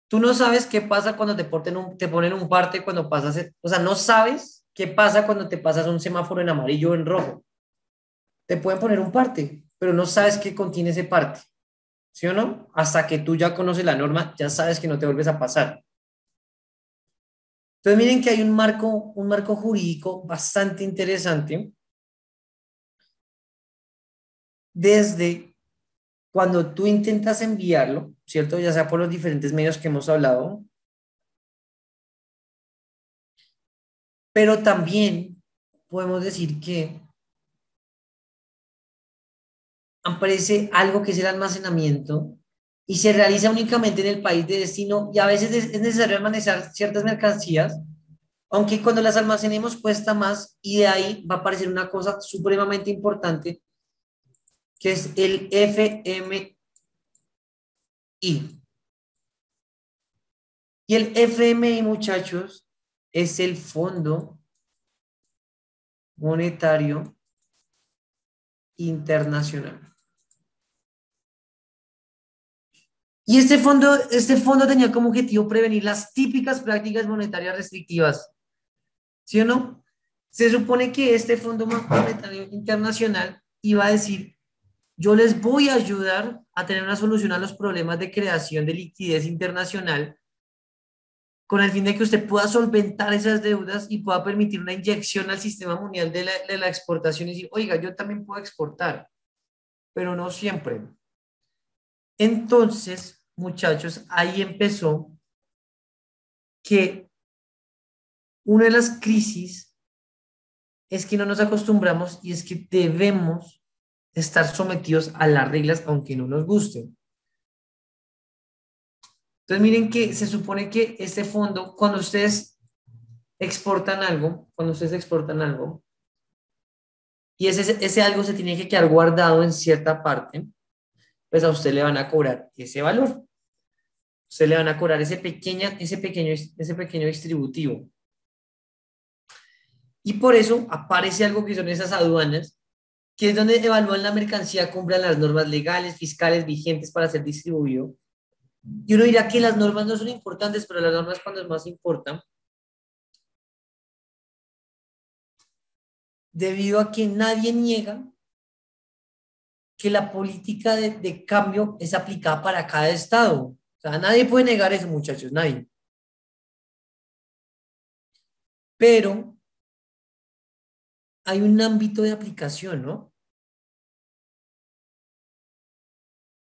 Tú no sabes qué pasa cuando te ponen un parte cuando pasas, o sea, no sabes qué pasa cuando te pasas un semáforo en amarillo o en rojo. Te pueden poner un parte, pero no sabes qué contiene ese parte. ¿Sí o no? Hasta que tú ya conoces la norma, ya sabes que no te vuelves a pasar. Entonces miren que hay un marco jurídico bastante interesante desde cuando tú intentas enviarlo, ¿cierto? Ya sea por los diferentes medios que hemos hablado, pero también podemos decir que aparece algo que es el almacenamiento y se realiza únicamente en el país de destino y a veces es necesario almacenar ciertas mercancías, aunque cuando las almacenemos cuesta más y de ahí va a aparecer una cosa supremamente importante que es el FMI. Y el FMI, muchachos, es el Fondo Monetario Internacional. Y este fondo tenía como objetivo prevenir las típicas prácticas monetarias restrictivas. ¿Sí o no? Se supone que este Fondo Monetario Internacional iba a decir, yo les voy a ayudar a tener una solución a los problemas de creación de liquidez internacional con el fin de que usted pueda solventar esas deudas y pueda permitir una inyección al sistema mundial de la exportación y decir, oiga, yo también puedo exportar, pero no siempre. Entonces, muchachos, ahí empezó que una de las crisis es que no nos acostumbramos y es que debemos estar sometidos a las reglas aunque no nos gusten. Entonces miren que se supone que este fondo, cuando ustedes exportan algo, y ese algo se tiene que quedar guardado en cierta parte, pues a usted le van a cobrar ese valor. Usted le van a cobrar ese pequeño distributivo. Y por eso aparece algo que son esas aduanas, que es donde evalúan la mercancía, cumplan las normas legales, fiscales vigentes para ser distribuido. Y uno dirá que las normas no son importantes, pero las normas cuando más importan, debido a que nadie niega que la política de cambio es aplicada para cada estado. O sea, nadie puede negar eso, muchachos, nadie. Pero hay un ámbito de aplicación, ¿no?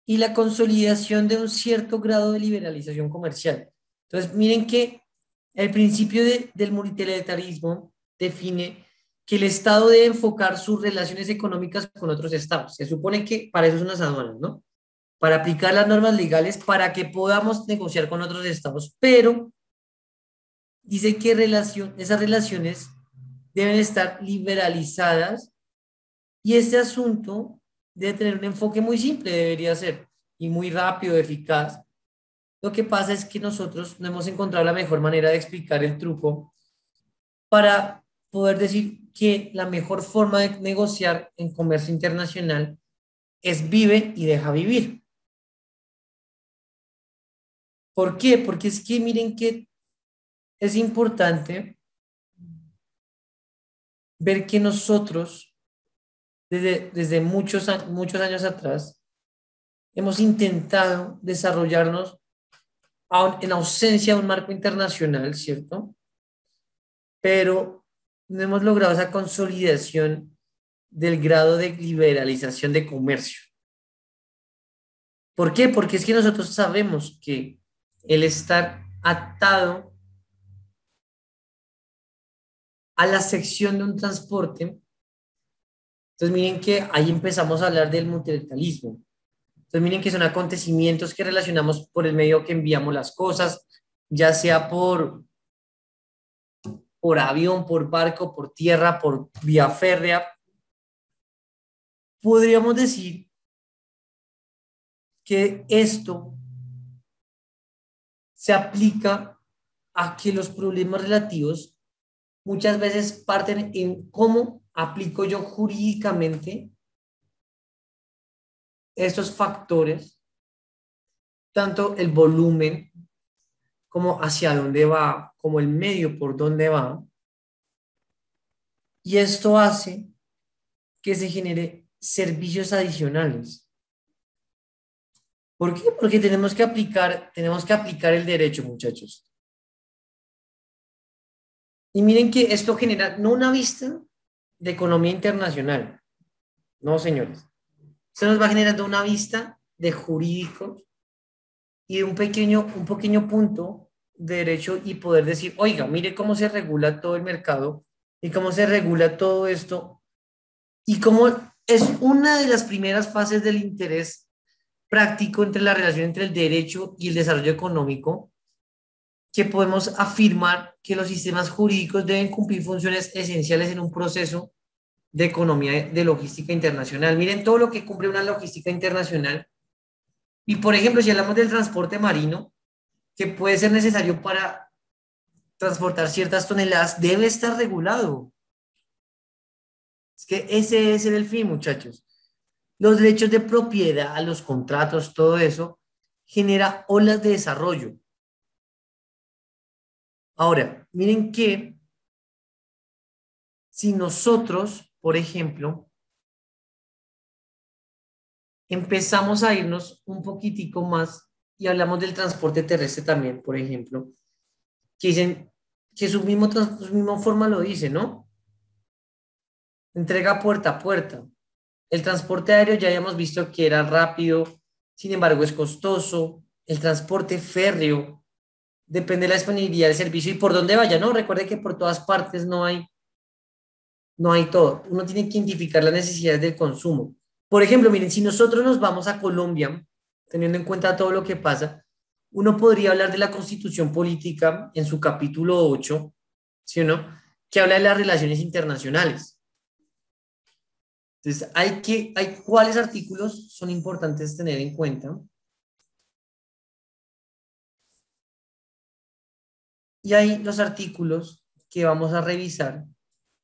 Y la consolidación de un cierto grado de liberalización comercial. Entonces, miren que el principio del multilateralismo define que el Estado debe enfocar sus relaciones económicas con otros estados. Se supone que para eso son las aduanas, ¿no? Para aplicar las normas legales para que podamos negociar con otros estados, pero dice que esas relaciones deben estar liberalizadas y este asunto debe tener un enfoque muy simple, debería ser, y muy rápido, eficaz. Lo que pasa es que nosotros no hemos encontrado la mejor manera de explicar el truco para poder decir que la mejor forma de negociar en comercio internacional es vive y deja vivir. ¿Por qué? Porque es que miren que es importante ver que nosotros, desde muchos años atrás, hemos intentado desarrollarnos en ausencia de un marco internacional, ¿cierto? Pero no hemos logrado esa consolidación del grado de liberalización de comercio. ¿Por qué? Porque es que nosotros sabemos que el estar atado a la sección de un transporte, entonces miren que ahí empezamos a hablar del multilateralismo. Entonces miren que son acontecimientos que relacionamos por el medio que enviamos las cosas, ya sea por avión, por barco, por tierra, por vía férrea. Podríamos decir que esto se aplica a que los problemas relativos muchas veces parten en cómo aplico yo jurídicamente estos factores, tanto el volumen como hacia dónde va, como el medio por dónde va. Y esto hace que se genere servicios adicionales. ¿Por qué? Porque tenemos que aplicar el derecho, muchachos. Y miren que esto genera no una vista de economía internacional, no, señores. Esto nos va generando una vista de jurídico y de un pequeño punto de derecho y poder decir, oiga, mire cómo se regula todo el mercado y cómo se regula todo esto y cómo es una de las primeras fases del interés práctico entre la relación entre el derecho y el desarrollo económico, que podemos afirmar que los sistemas jurídicos deben cumplir funciones esenciales en un proceso de economía de logística internacional. Miren todo lo que cumple una logística internacional. Y por ejemplo, si hablamos del transporte marino, que puede ser necesario para transportar ciertas toneladas, debe estar regulado. Es que ese es el fin, muchachos. Los derechos de propiedad, los contratos, todo eso, genera olas de desarrollo. Ahora, miren que si nosotros, por ejemplo, empezamos a irnos un poquitico más y hablamos del transporte terrestre también, por ejemplo, que dicen que su misma forma lo dice, ¿no? Entrega puerta a puerta. El transporte aéreo ya habíamos visto que era rápido, sin embargo es costoso. El transporte férreo depende de la disponibilidad del servicio y por dónde vaya, ¿no? Recuerde que por todas partes no hay todo. Uno tiene que identificar las necesidades del consumo. Por ejemplo, miren, si nosotros nos vamos a Colombia, teniendo en cuenta todo lo que pasa, uno podría hablar de la Constitución Política en su capítulo 8, ¿sí o no? Que habla de las relaciones internacionales. Entonces, ¿cuáles artículos son importantes tener en cuenta? Y hay los artículos que vamos a revisar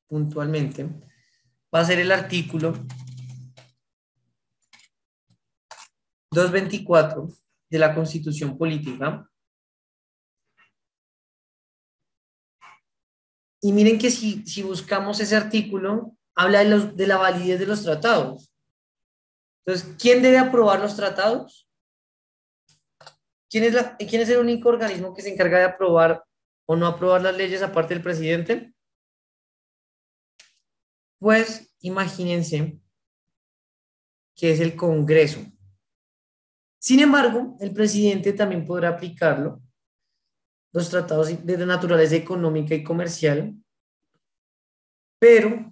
puntualmente. Va a ser el artículo 224 de la Constitución Política. Y miren que si buscamos ese artículo, habla de la validez de los tratados. Entonces, ¿quién debe aprobar los tratados? ¿Quién es el único organismo que se encarga de aprobar o no aprobar las leyes aparte del presidente? Pues imagínense que es el Congreso. Sin embargo, el presidente también podrá aplicarlo, los tratados de naturaleza económica y comercial, pero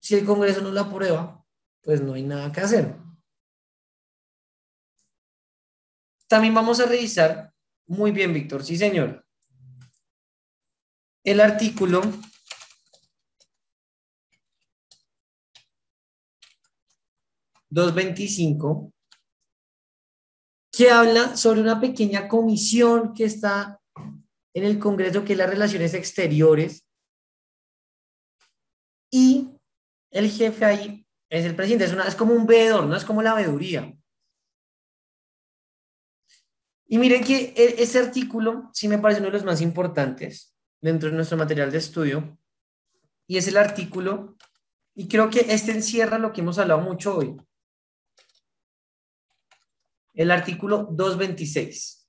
si el Congreso no lo aprueba, pues no hay nada que hacer. También vamos a revisar, muy bien, Víctor, sí señor, el artículo 225, que habla sobre una pequeña comisión que está en el Congreso, que es las relaciones exteriores, y el jefe ahí es el presidente, es como un veedor, no es como la veeduría. Y miren que ese artículo sí me parece uno de los más importantes dentro de nuestro material de estudio, y es el artículo, y creo que este encierra lo que hemos hablado mucho hoy, el artículo 226.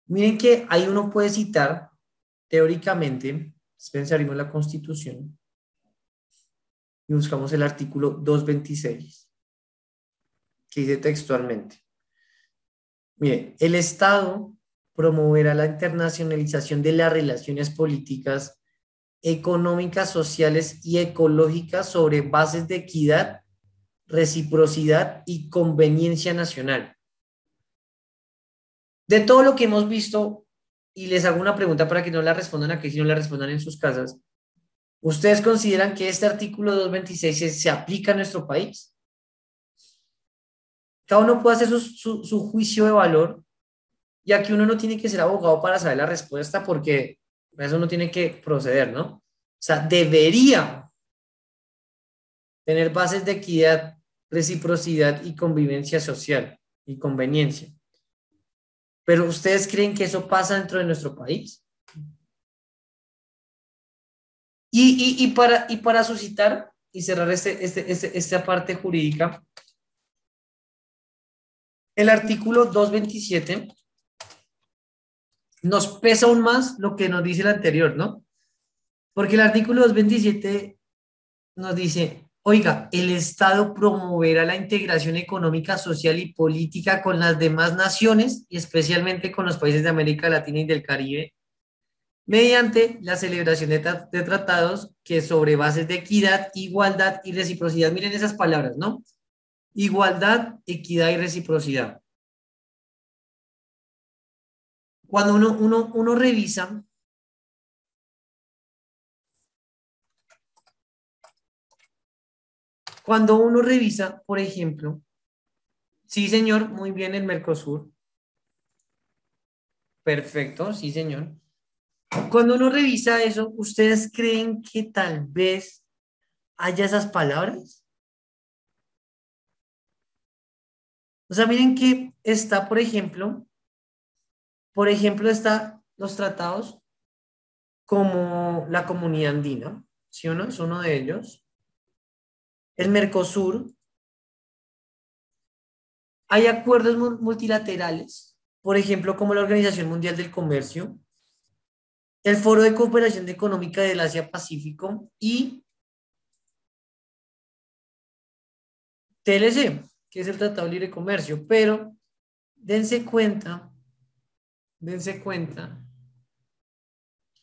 Miren que ahí uno puede citar teóricamente, abrimos la Constitución y buscamos el artículo 226, que dice textualmente: mire, el Estado promoverá la internacionalización de las relaciones políticas, económicas, sociales y ecológicas sobre bases de equidad, reciprocidad y conveniencia nacional. De todo lo que hemos visto, y les hago una pregunta para que no la respondan aquí, sino la respondan en sus casas, ¿ustedes consideran que este artículo 226 se aplica a nuestro país? Cada uno puede hacer su juicio de valor, y aquí uno no tiene que ser abogado para saber la respuesta, porque eso uno tiene que proceder, ¿no? O sea, debería tener bases de equidad, reciprocidad y convivencia social y conveniencia. Pero ¿ustedes creen que eso pasa dentro de nuestro país? Y para suscitar y cerrar esta parte jurídica, el artículo 227 nos pesa aún más lo que nos dice el anterior, ¿no? Porque el artículo 227 nos dice: oiga, el Estado promoverá la integración económica, social y política con las demás naciones y especialmente con los países de América Latina y del Caribe, mediante la celebración de tratados que sobre bases de equidad, igualdad y reciprocidad. Miren esas palabras, ¿no? Igualdad, equidad y reciprocidad. Cuando uno revisa, por ejemplo, sí, señor, muy bien, el Mercosur. Perfecto, sí, señor. Cuando uno revisa eso, ¿ustedes creen que tal vez haya esas palabras? O sea, miren que está, por ejemplo, está los tratados como la Comunidad Andina, ¿sí o no? Es uno de ellos. El Mercosur. Hay acuerdos multilaterales, por ejemplo, como la Organización Mundial del Comercio, el Foro de Cooperación Económica del Asia-Pacífico y TLC, que es el Tratado de Libre Comercio. Pero dense cuenta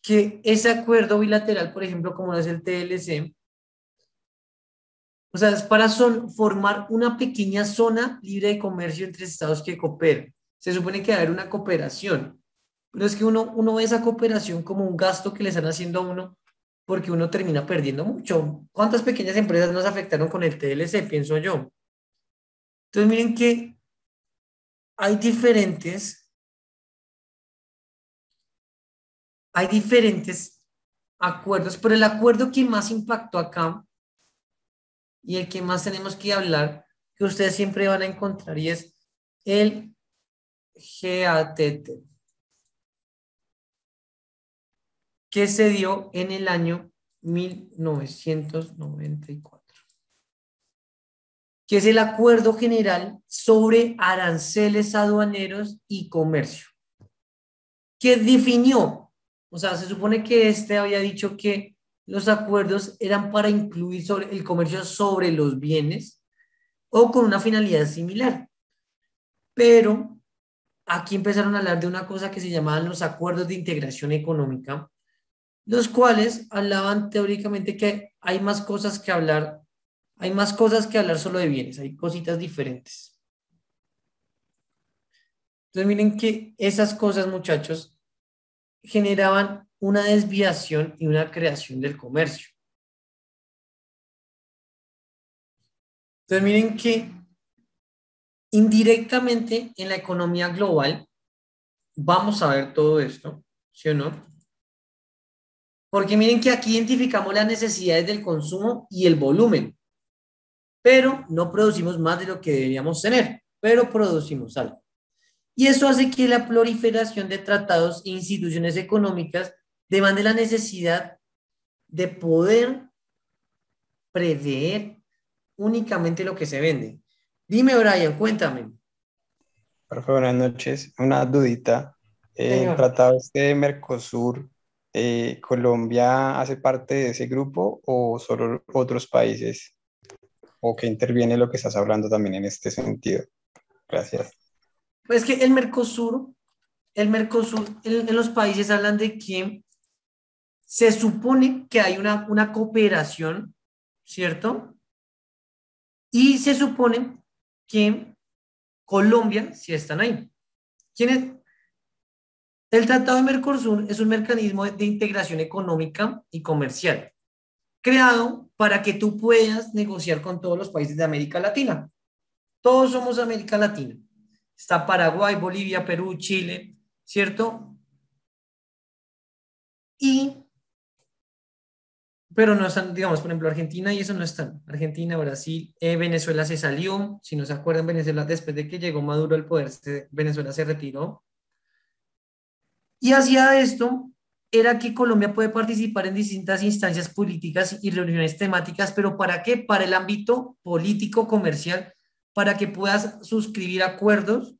que ese acuerdo bilateral, por ejemplo, como es el TLC, o sea, es para formar una pequeña zona libre de comercio entre estados que cooperen. Se supone que va a haber una cooperación, pero es que uno ve esa cooperación como un gasto que le están haciendo a uno porque uno termina perdiendo mucho. ¿Cuántas pequeñas empresas nos afectaron con el TLC? Pienso yo. Entonces miren que hay diferentes acuerdos, pero el acuerdo que más impactó acá y el que más tenemos que hablar, que ustedes siempre van a encontrar, y es el GATT, que se dio en el año 1994, que es el Acuerdo General sobre Aranceles Aduaneros y Comercio, que definió, o sea, se supone que había dicho que los acuerdos eran para incluir sobre el comercio sobre los bienes o con una finalidad similar. Pero aquí empezaron a hablar de una cosa que se llamaban los acuerdos de integración económica, los cuales hablaban teóricamente que hay más cosas que hablar solo de bienes, hay cositas diferentes. Entonces miren que esas cosas, muchachos, generaban una desviación y una creación del comercio. Entonces miren que indirectamente en la economía global vamos a ver todo esto, ¿sí o no? Porque miren que aquí identificamos las necesidades del consumo y el volumen, pero no producimos más de lo que deberíamos tener, pero producimos algo. Y eso hace que la proliferación de tratados e instituciones económicas demande la necesidad de poder prever únicamente lo que se vende. Dime, Brian, cuéntame. Profe, buenas noches. Una dudita. El Señor. tratado de Mercosur, ¿Colombia hace parte de ese grupo o solo otros países? ¿O que interviene lo que estás hablando también en este sentido? Gracias. Pues que el Mercosur, en los países hablan de que se supone que hay una cooperación, ¿cierto? Y se supone que Colombia sí están ahí. El Tratado de Mercosur es un mecanismo de integración económica y comercial, creado para que tú puedas negociar con todos los países de América Latina. Todos somos América Latina. Está Paraguay, Bolivia, Perú, Chile, ¿cierto? Pero no están, digamos, por ejemplo, Argentina y eso no están. Argentina, Brasil, Venezuela se salió. Si no se acuerdan, Venezuela, después de que llegó Maduro al poder, Venezuela se retiró. Y hacia esto era que Colombia puede participar en distintas instancias políticas y reuniones temáticas, pero ¿para qué? Para el ámbito político, comercial, para que puedas suscribir acuerdos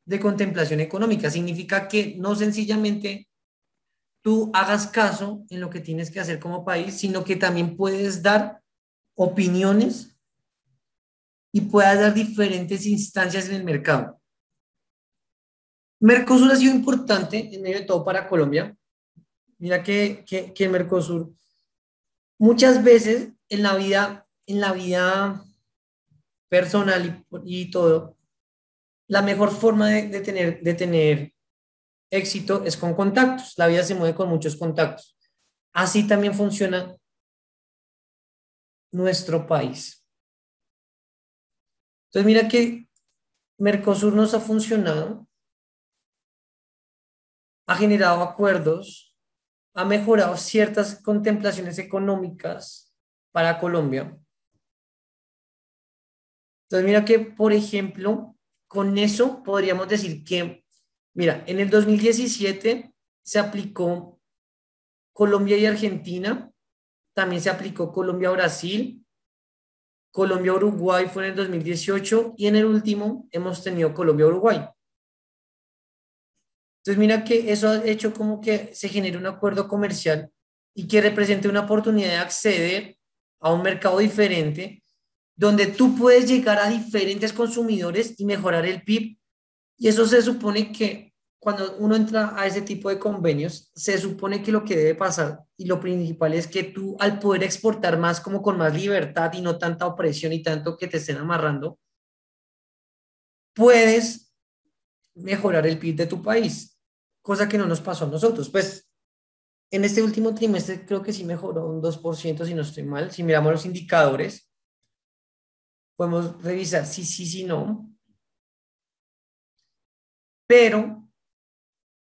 de contemplación económica. Significa que no sencillamente tú hagas caso en lo que tienes que hacer como país, sino que también puedes dar opiniones y puedas dar diferentes instancias en el mercado. Mercosur ha sido importante en medio de todo para Colombia, Mira que el Mercosur, muchas veces en la vida personal y todo, la mejor forma de tener éxito es con contactos. La vida se mueve con muchos contactos. Así también funciona nuestro país. Entonces, mira que Mercosur nos ha funcionado, ha generado acuerdos, ha mejorado ciertas contemplaciones económicas para Colombia. Entonces, mira que, por ejemplo, con eso podríamos decir que, mira, en el 2017 se aplicó Colombia y Argentina, también se aplicó Colombia-Brasil, Colombia-Uruguay fue en el 2018 y en el último hemos tenido Colombia-Uruguay. Entonces mira que eso ha hecho como que se genere un acuerdo comercial y que represente una oportunidad de acceder a un mercado diferente donde tú puedes llegar a diferentes consumidores y mejorar el PIB. Y eso se supone que cuando uno entra a ese tipo de convenios, se supone que lo que debe pasar y lo principal es que tú al poder exportar más como con más libertad y no tanta opresión y tanto que te estén amarrando, puedes mejorar el PIB de tu país, cosa que no nos pasó a nosotros. Pues en este último trimestre creo que sí mejoró un 2% si no estoy mal. Si miramos los indicadores, podemos revisar si sí, si no. Pero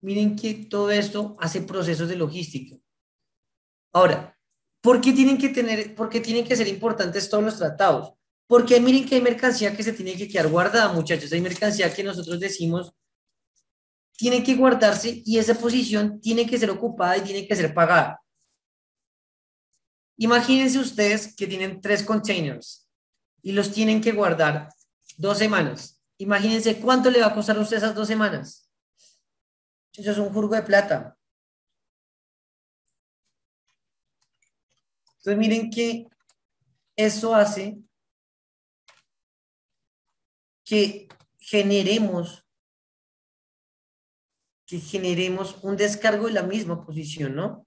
miren que todo esto hace procesos de logística. Ahora, ¿por qué tienen que ser importantes todos los tratados? Porque miren que hay mercancía que se tiene que quedar guardada, muchachos. Hay mercancía que nosotros decimos tiene que guardarse y esa posición tiene que ser ocupada y tiene que ser pagada. Imagínense ustedes que tienen 3 containers y los tienen que guardar 2 semanas. Imagínense cuánto le va a costar a usted esas 2 semanas. Eso es un jurgo de plata. Entonces miren que eso hace que generemos un descargo de la misma posición, ¿no?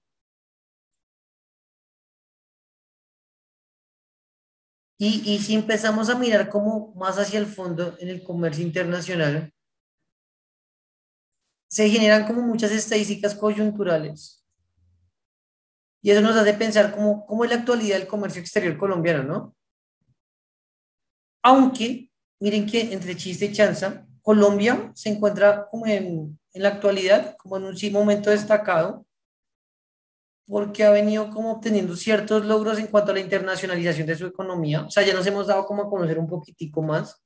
Y si empezamos a mirar como más hacia el fondo en el comercio internacional, se generan como muchas estadísticas coyunturales. Y eso nos hace pensar cómo es la actualidad del comercio exterior colombiano, ¿no? Aunque, miren que entre chiste y chanza, Colombia se encuentra como en la actualidad, como en un momento destacado, porque ha venido como obteniendo ciertos logros en cuanto a la internacionalización de su economía. O sea, ya nos hemos dado como a conocer un poquitico más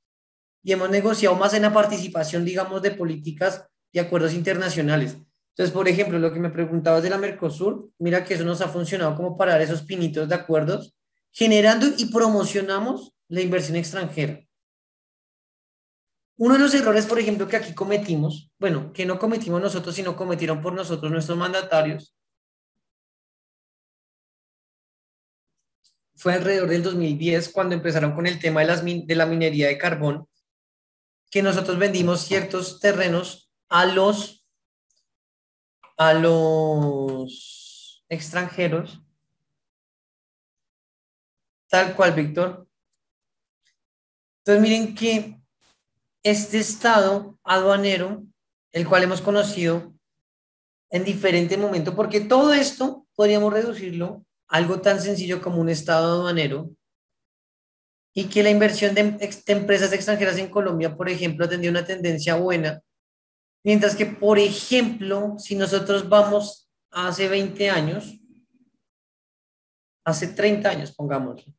y hemos negociado más en la participación, digamos, de políticas y acuerdos internacionales. Entonces, por ejemplo, lo que me preguntabas de la Mercosur, mira que eso nos ha funcionado como para dar esos pinitos de acuerdos, generando y promocionamos la inversión extranjera. Uno de los errores, por ejemplo, que aquí cometimos, bueno, que no cometimos nosotros, sino cometieron por nosotros nuestros mandatarios, fue alrededor del 2010 cuando empezaron con el tema de la minería de carbón, que nosotros vendimos ciertos terrenos a los extranjeros, tal cual, Víctor. Entonces miren que este estado aduanero, el cual hemos conocido en diferentes momentos, porque todo esto podríamos reducirlo a algo tan sencillo como un estado aduanero, y que la inversión de empresas extranjeras en Colombia, por ejemplo, ha tenido una tendencia buena, mientras que, por ejemplo, si nosotros vamos a hace 20 años, hace 30 años, pongámoslo,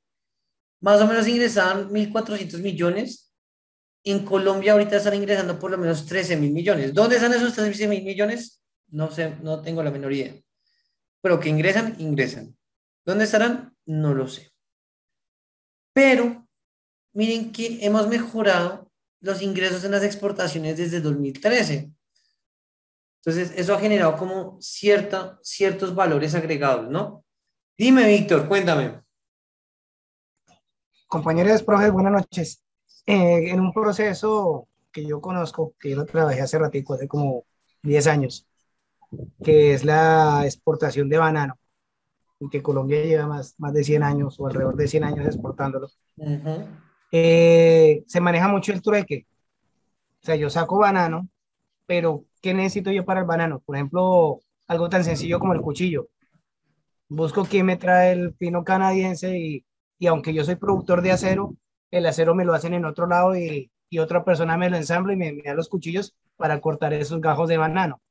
más o menos ingresaban 1.400 millones. En Colombia ahorita están ingresando por lo menos 13.000 millones. ¿Dónde están esos 13.000 millones? No sé, no tengo la menor idea. Pero que ingresan, ingresan. ¿Dónde estarán? No lo sé. Pero miren que hemos mejorado los ingresos en las exportaciones desde 2013. Entonces, eso ha generado como ciertos valores agregados, ¿no? Dime, Víctor, cuéntame. Compañeros, profes, buenas noches. En un proceso que yo conozco, que yo lo trabajé hace ratico, hace como 10 años, que es la exportación de banano, y que Colombia lleva más de 100 años o alrededor de 100 años exportándolo. Ujú. Se maneja mucho el trueque. O sea, yo saco banano, pero ¿qué necesito yo para el banano? Por ejemplo, algo tan sencillo como el cuchillo. Busco quién me trae el pino canadiense y aunque yo soy productor de acero, el acero me lo hacen en otro lado y otra persona me lo ensambla y me da los cuchillos para cortar esos gajos de banano.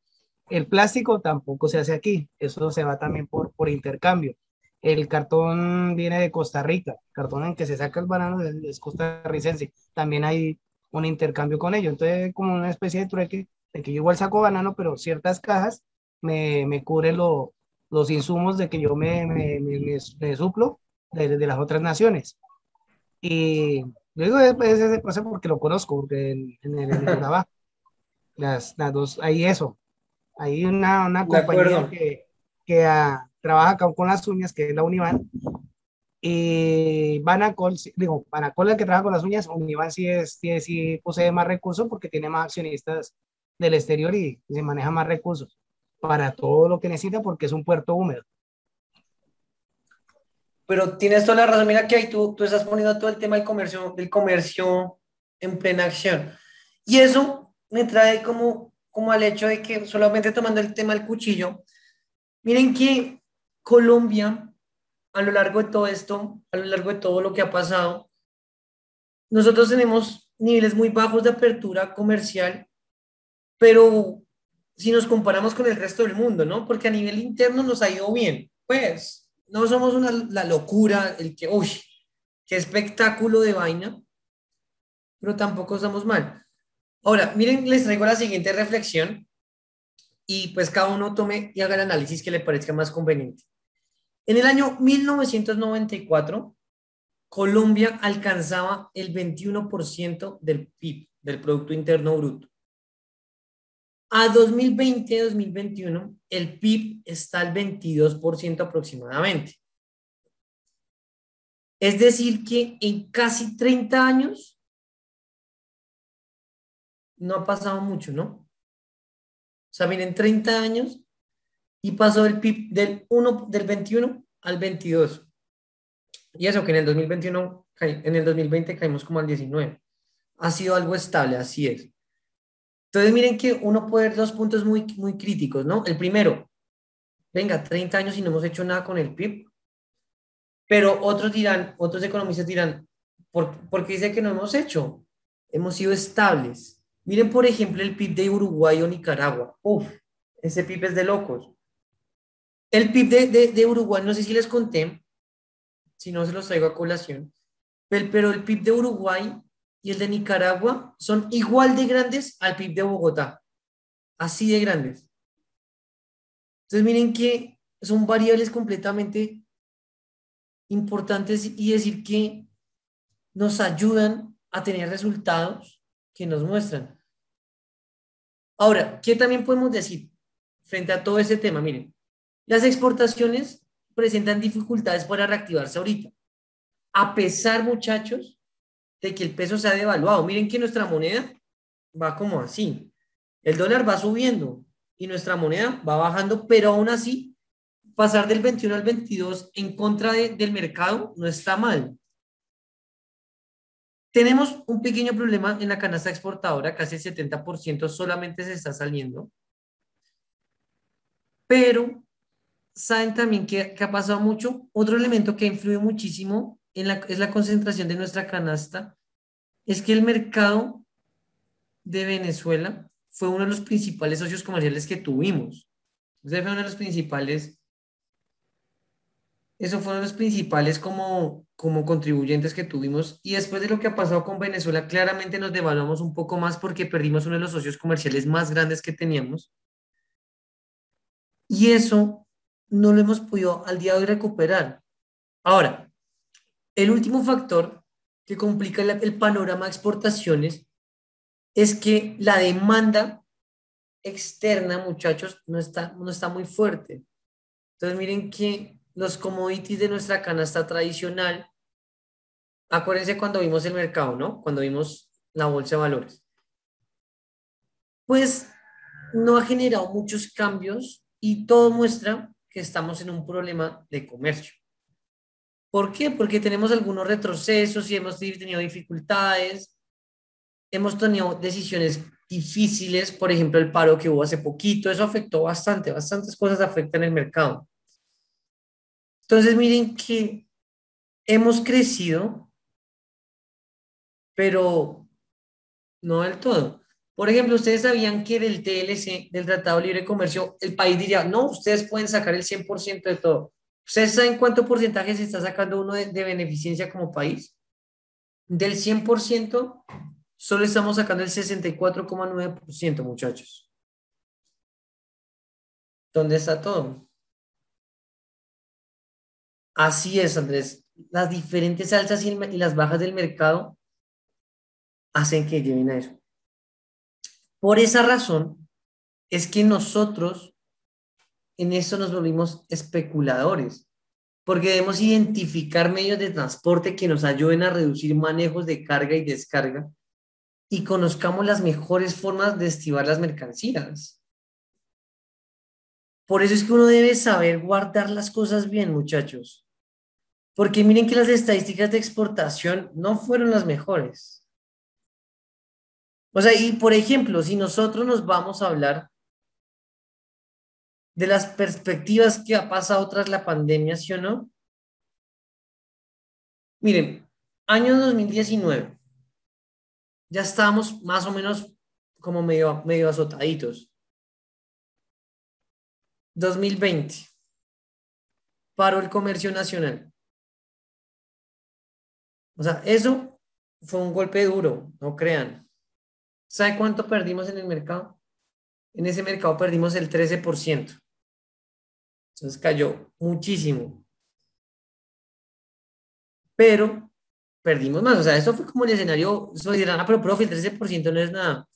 El plástico tampoco se hace aquí, eso se va también por intercambio. El cartón viene de Costa Rica, el cartón en que se saca el banano es costarricense, también hay un intercambio con ello. Entonces, como una especie de trueque, de que yo igual saco banano, pero ciertas cajas me cubren los insumos de que yo me suplo de las otras naciones. Y luego es ese proceso porque lo conozco, porque en el Urabá, las dos, hay eso. Hay una De compañía acuerdo. que trabaja acá con las uñas, que es la Univan, y Banacol, digo, Banacol es el que trabaja con las uñas, Univan sí posee más recursos porque tiene más accionistas del exterior y se maneja más recursos para todo lo que necesita porque es un puerto húmedo. Pero tienes toda la razón. Mira que ahí tú estás poniendo todo el tema del comercio en plena acción. Y eso me trae como al hecho de que solamente tomando el tema del cuchillo, miren que Colombia, a lo largo de todo esto, a lo largo de todo lo que ha pasado, nosotros tenemos niveles muy bajos de apertura comercial, pero si nos comparamos con el resto del mundo, ¿no? Porque a nivel interno nos ha ido bien. Pues no somos la locura, uy, qué espectáculo de vaina, pero tampoco estamos mal. Ahora, miren, les traigo la siguiente reflexión y pues cada uno tome y haga el análisis que le parezca más conveniente. En el año 1994, Colombia alcanzaba el 21% del PIB, del Producto Interno Bruto. A 2020-2021, el PIB está al 22% aproximadamente. Es decir, que en casi 30 años no ha pasado mucho, ¿no? O sea, miren, 30 años y pasó el PIB del 21 al 22. Y eso que en el 2021, en el 2020 caímos como al 19. Ha sido algo estable, así es. Entonces, miren que uno puede ver dos puntos muy, muy críticos, ¿no? El primero, venga, 30 años y no hemos hecho nada con el PIB. Pero otros dirán, otros economistas dirán, ¿por qué dice que no hemos hecho? Hemos sido estables. Miren, por ejemplo, el PIB de Uruguay o Nicaragua. Uf, ese PIB es de locos. El PIB de Uruguay, no sé si les conté, si no se los traigo a colación, pero el PIB de Uruguay y el de Nicaragua son igual de grandes al PIB de Bogotá. Así de grandes. Entonces, miren que son variables completamente importantes y decir que nos ayudan a tener resultados que nos muestran. Ahora, ¿qué también podemos decir frente a todo ese tema? Miren, las exportaciones presentan dificultades para reactivarse ahorita, a pesar, muchachos, de que el peso se ha devaluado. Miren que nuestra moneda va como así. El dólar va subiendo y nuestra moneda va bajando, pero aún así, pasar del 21 al 22 en contra del mercado no está mal. Tenemos un pequeño problema en la canasta exportadora, casi el 70% solamente se está saliendo, pero saben también que ha pasado mucho. Otro elemento que influye muchísimo es la concentración de nuestra canasta, es que el mercado de Venezuela fue uno de los principales socios comerciales que tuvimos. Entonces fue uno de los principales, eso fue uno de los principales como contribuyentes que tuvimos. Y después de lo que ha pasado con Venezuela, claramente nos devaluamos un poco más porque perdimos uno de los socios comerciales más grandes que teníamos. Y eso no lo hemos podido al día de hoy recuperar. Ahora, el último factor que complica el panorama de exportaciones es que la demanda externa, muchachos, no está muy fuerte. Entonces, miren que los commodities de nuestra canasta tradicional, acuérdense cuando vimos el mercado, ¿no? Cuando vimos la bolsa de valores. Pues no ha generado muchos cambios y todo muestra que estamos en un problema de comercio. ¿Por qué? Porque tenemos algunos retrocesos y hemos tenido dificultades, hemos tenido decisiones difíciles, por ejemplo, el paro que hubo hace poquito, eso afectó bastante, bastantes cosas afectan el mercado. Entonces, miren que hemos crecido, pero no del todo. Por ejemplo, ustedes sabían que del TLC, del Tratado de Libre Comercio, el país diría, no, ustedes pueden sacar el 100% de todo. ¿Ustedes saben cuánto porcentaje se está sacando uno de beneficencia como país? Del 100%, solo estamos sacando el 64,9%, muchachos. ¿Dónde está todo? Así es, Andrés. Las diferentes alzas y las bajas del mercado hacen que lleven a eso. Por esa razón es que nosotros en esto nos volvimos especuladores, porque debemos identificar medios de transporte que nos ayuden a reducir manejos de carga y descarga y conozcamos las mejores formas de estivar las mercancías. Por eso es que uno debe saber guardar las cosas bien, muchachos. Porque miren que las estadísticas de exportación no fueron las mejores. O sea, y por ejemplo, si nosotros nos vamos a hablar de las perspectivas que ha pasado tras la pandemia, ¿sí o no? Miren, año 2019, ya estábamos más o menos como medio azotaditos. 2020, paró el comercio nacional. O sea, eso fue un golpe duro, no crean. ¿Sabe cuánto perdimos en el mercado? En ese mercado perdimos el 13%. Entonces cayó muchísimo. Pero perdimos más. O sea, eso fue como el escenario. Eso dirán, pero profe, el 13% no es nada.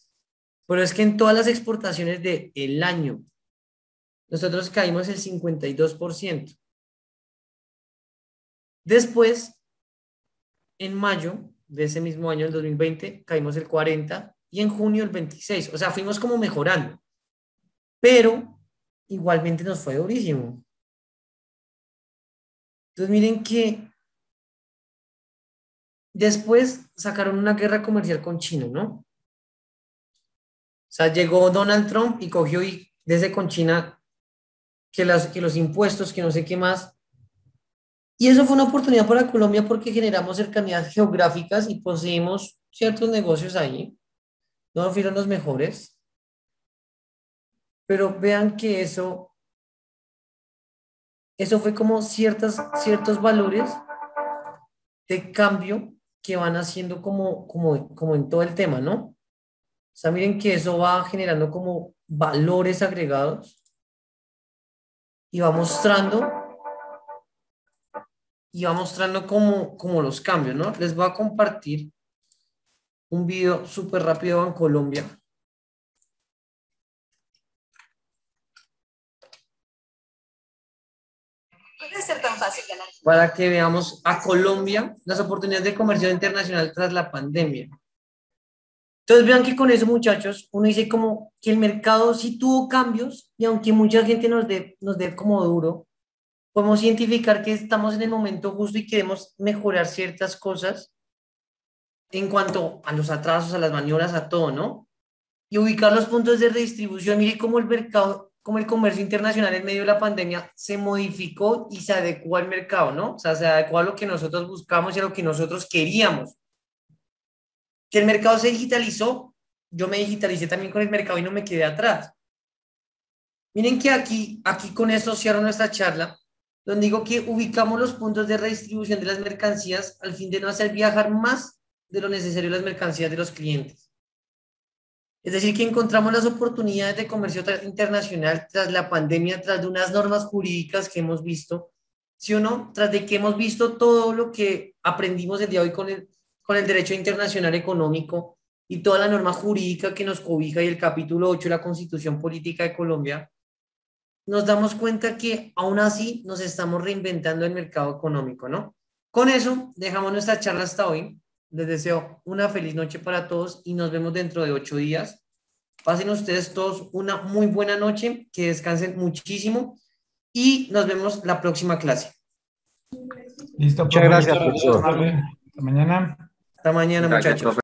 Pero es que en todas las exportaciones del año, nosotros caímos el 52%. Después, en mayo de ese mismo año, el 2020, caímos el 40% y en junio el 26%. O sea, fuimos como mejorando. Pero igualmente nos fue durísimo. Entonces, miren que después sacaron una guerra comercial con China, ¿no? O sea, llegó Donald Trump y cogió y desde con China que los impuestos, que no sé qué más. Y eso fue una oportunidad para Colombia porque generamos cercanías geográficas y poseemos ciertos negocios ahí. No fueron los mejores. Pero vean que eso fue como ciertos valores de cambio que van haciendo como en todo el tema, ¿no? O sea, miren que eso va generando como valores agregados y va mostrando como los cambios, ¿no? Les voy a compartir un video súper rápido de Bancolombia. Puede ser tan fácil ganar. Para que veamos a Colombia, las oportunidades de comercio internacional tras la pandemia. Entonces vean que con eso, muchachos, uno dice como que el mercado sí tuvo cambios y aunque mucha gente nos dé como duro, podemos identificar que estamos en el momento justo y queremos mejorar ciertas cosas en cuanto a los atrasos, a las maniobras, a todo, ¿no? Y ubicar los puntos de redistribución. Mire cómo el mercado, como el comercio internacional en medio de la pandemia se modificó y se adecuó al mercado, ¿no? O sea, se adecuó a lo que nosotros buscamos y a lo que nosotros queríamos. Que el mercado se digitalizó, yo me digitalicé también con el mercado y no me quedé atrás. Miren que aquí con esto cierro nuestra charla, donde digo que ubicamos los puntos de redistribución de las mercancías al fin de no hacer viajar más de lo necesario las mercancías de los clientes. Es decir, que encontramos las oportunidades de comercio internacional tras la pandemia, tras de unas normas jurídicas que hemos visto, ¿sí o no? Tras de que hemos visto todo lo que aprendimos el día de hoy con el derecho internacional económico y toda la norma jurídica que nos cobija y el capítulo 8 de la Constitución Política de Colombia, nos damos cuenta que aún así nos estamos reinventando el mercado económico, ¿no? Con eso dejamos nuestra charla hasta hoy. Les deseo una feliz noche para todos y nos vemos dentro de 8 días Pasen ustedes todos una muy buena noche, que descansen muchísimo y nos vemos la próxima clase. Listo, muchas gracias, profesor. Hasta mañana. Hasta mañana, muchachos.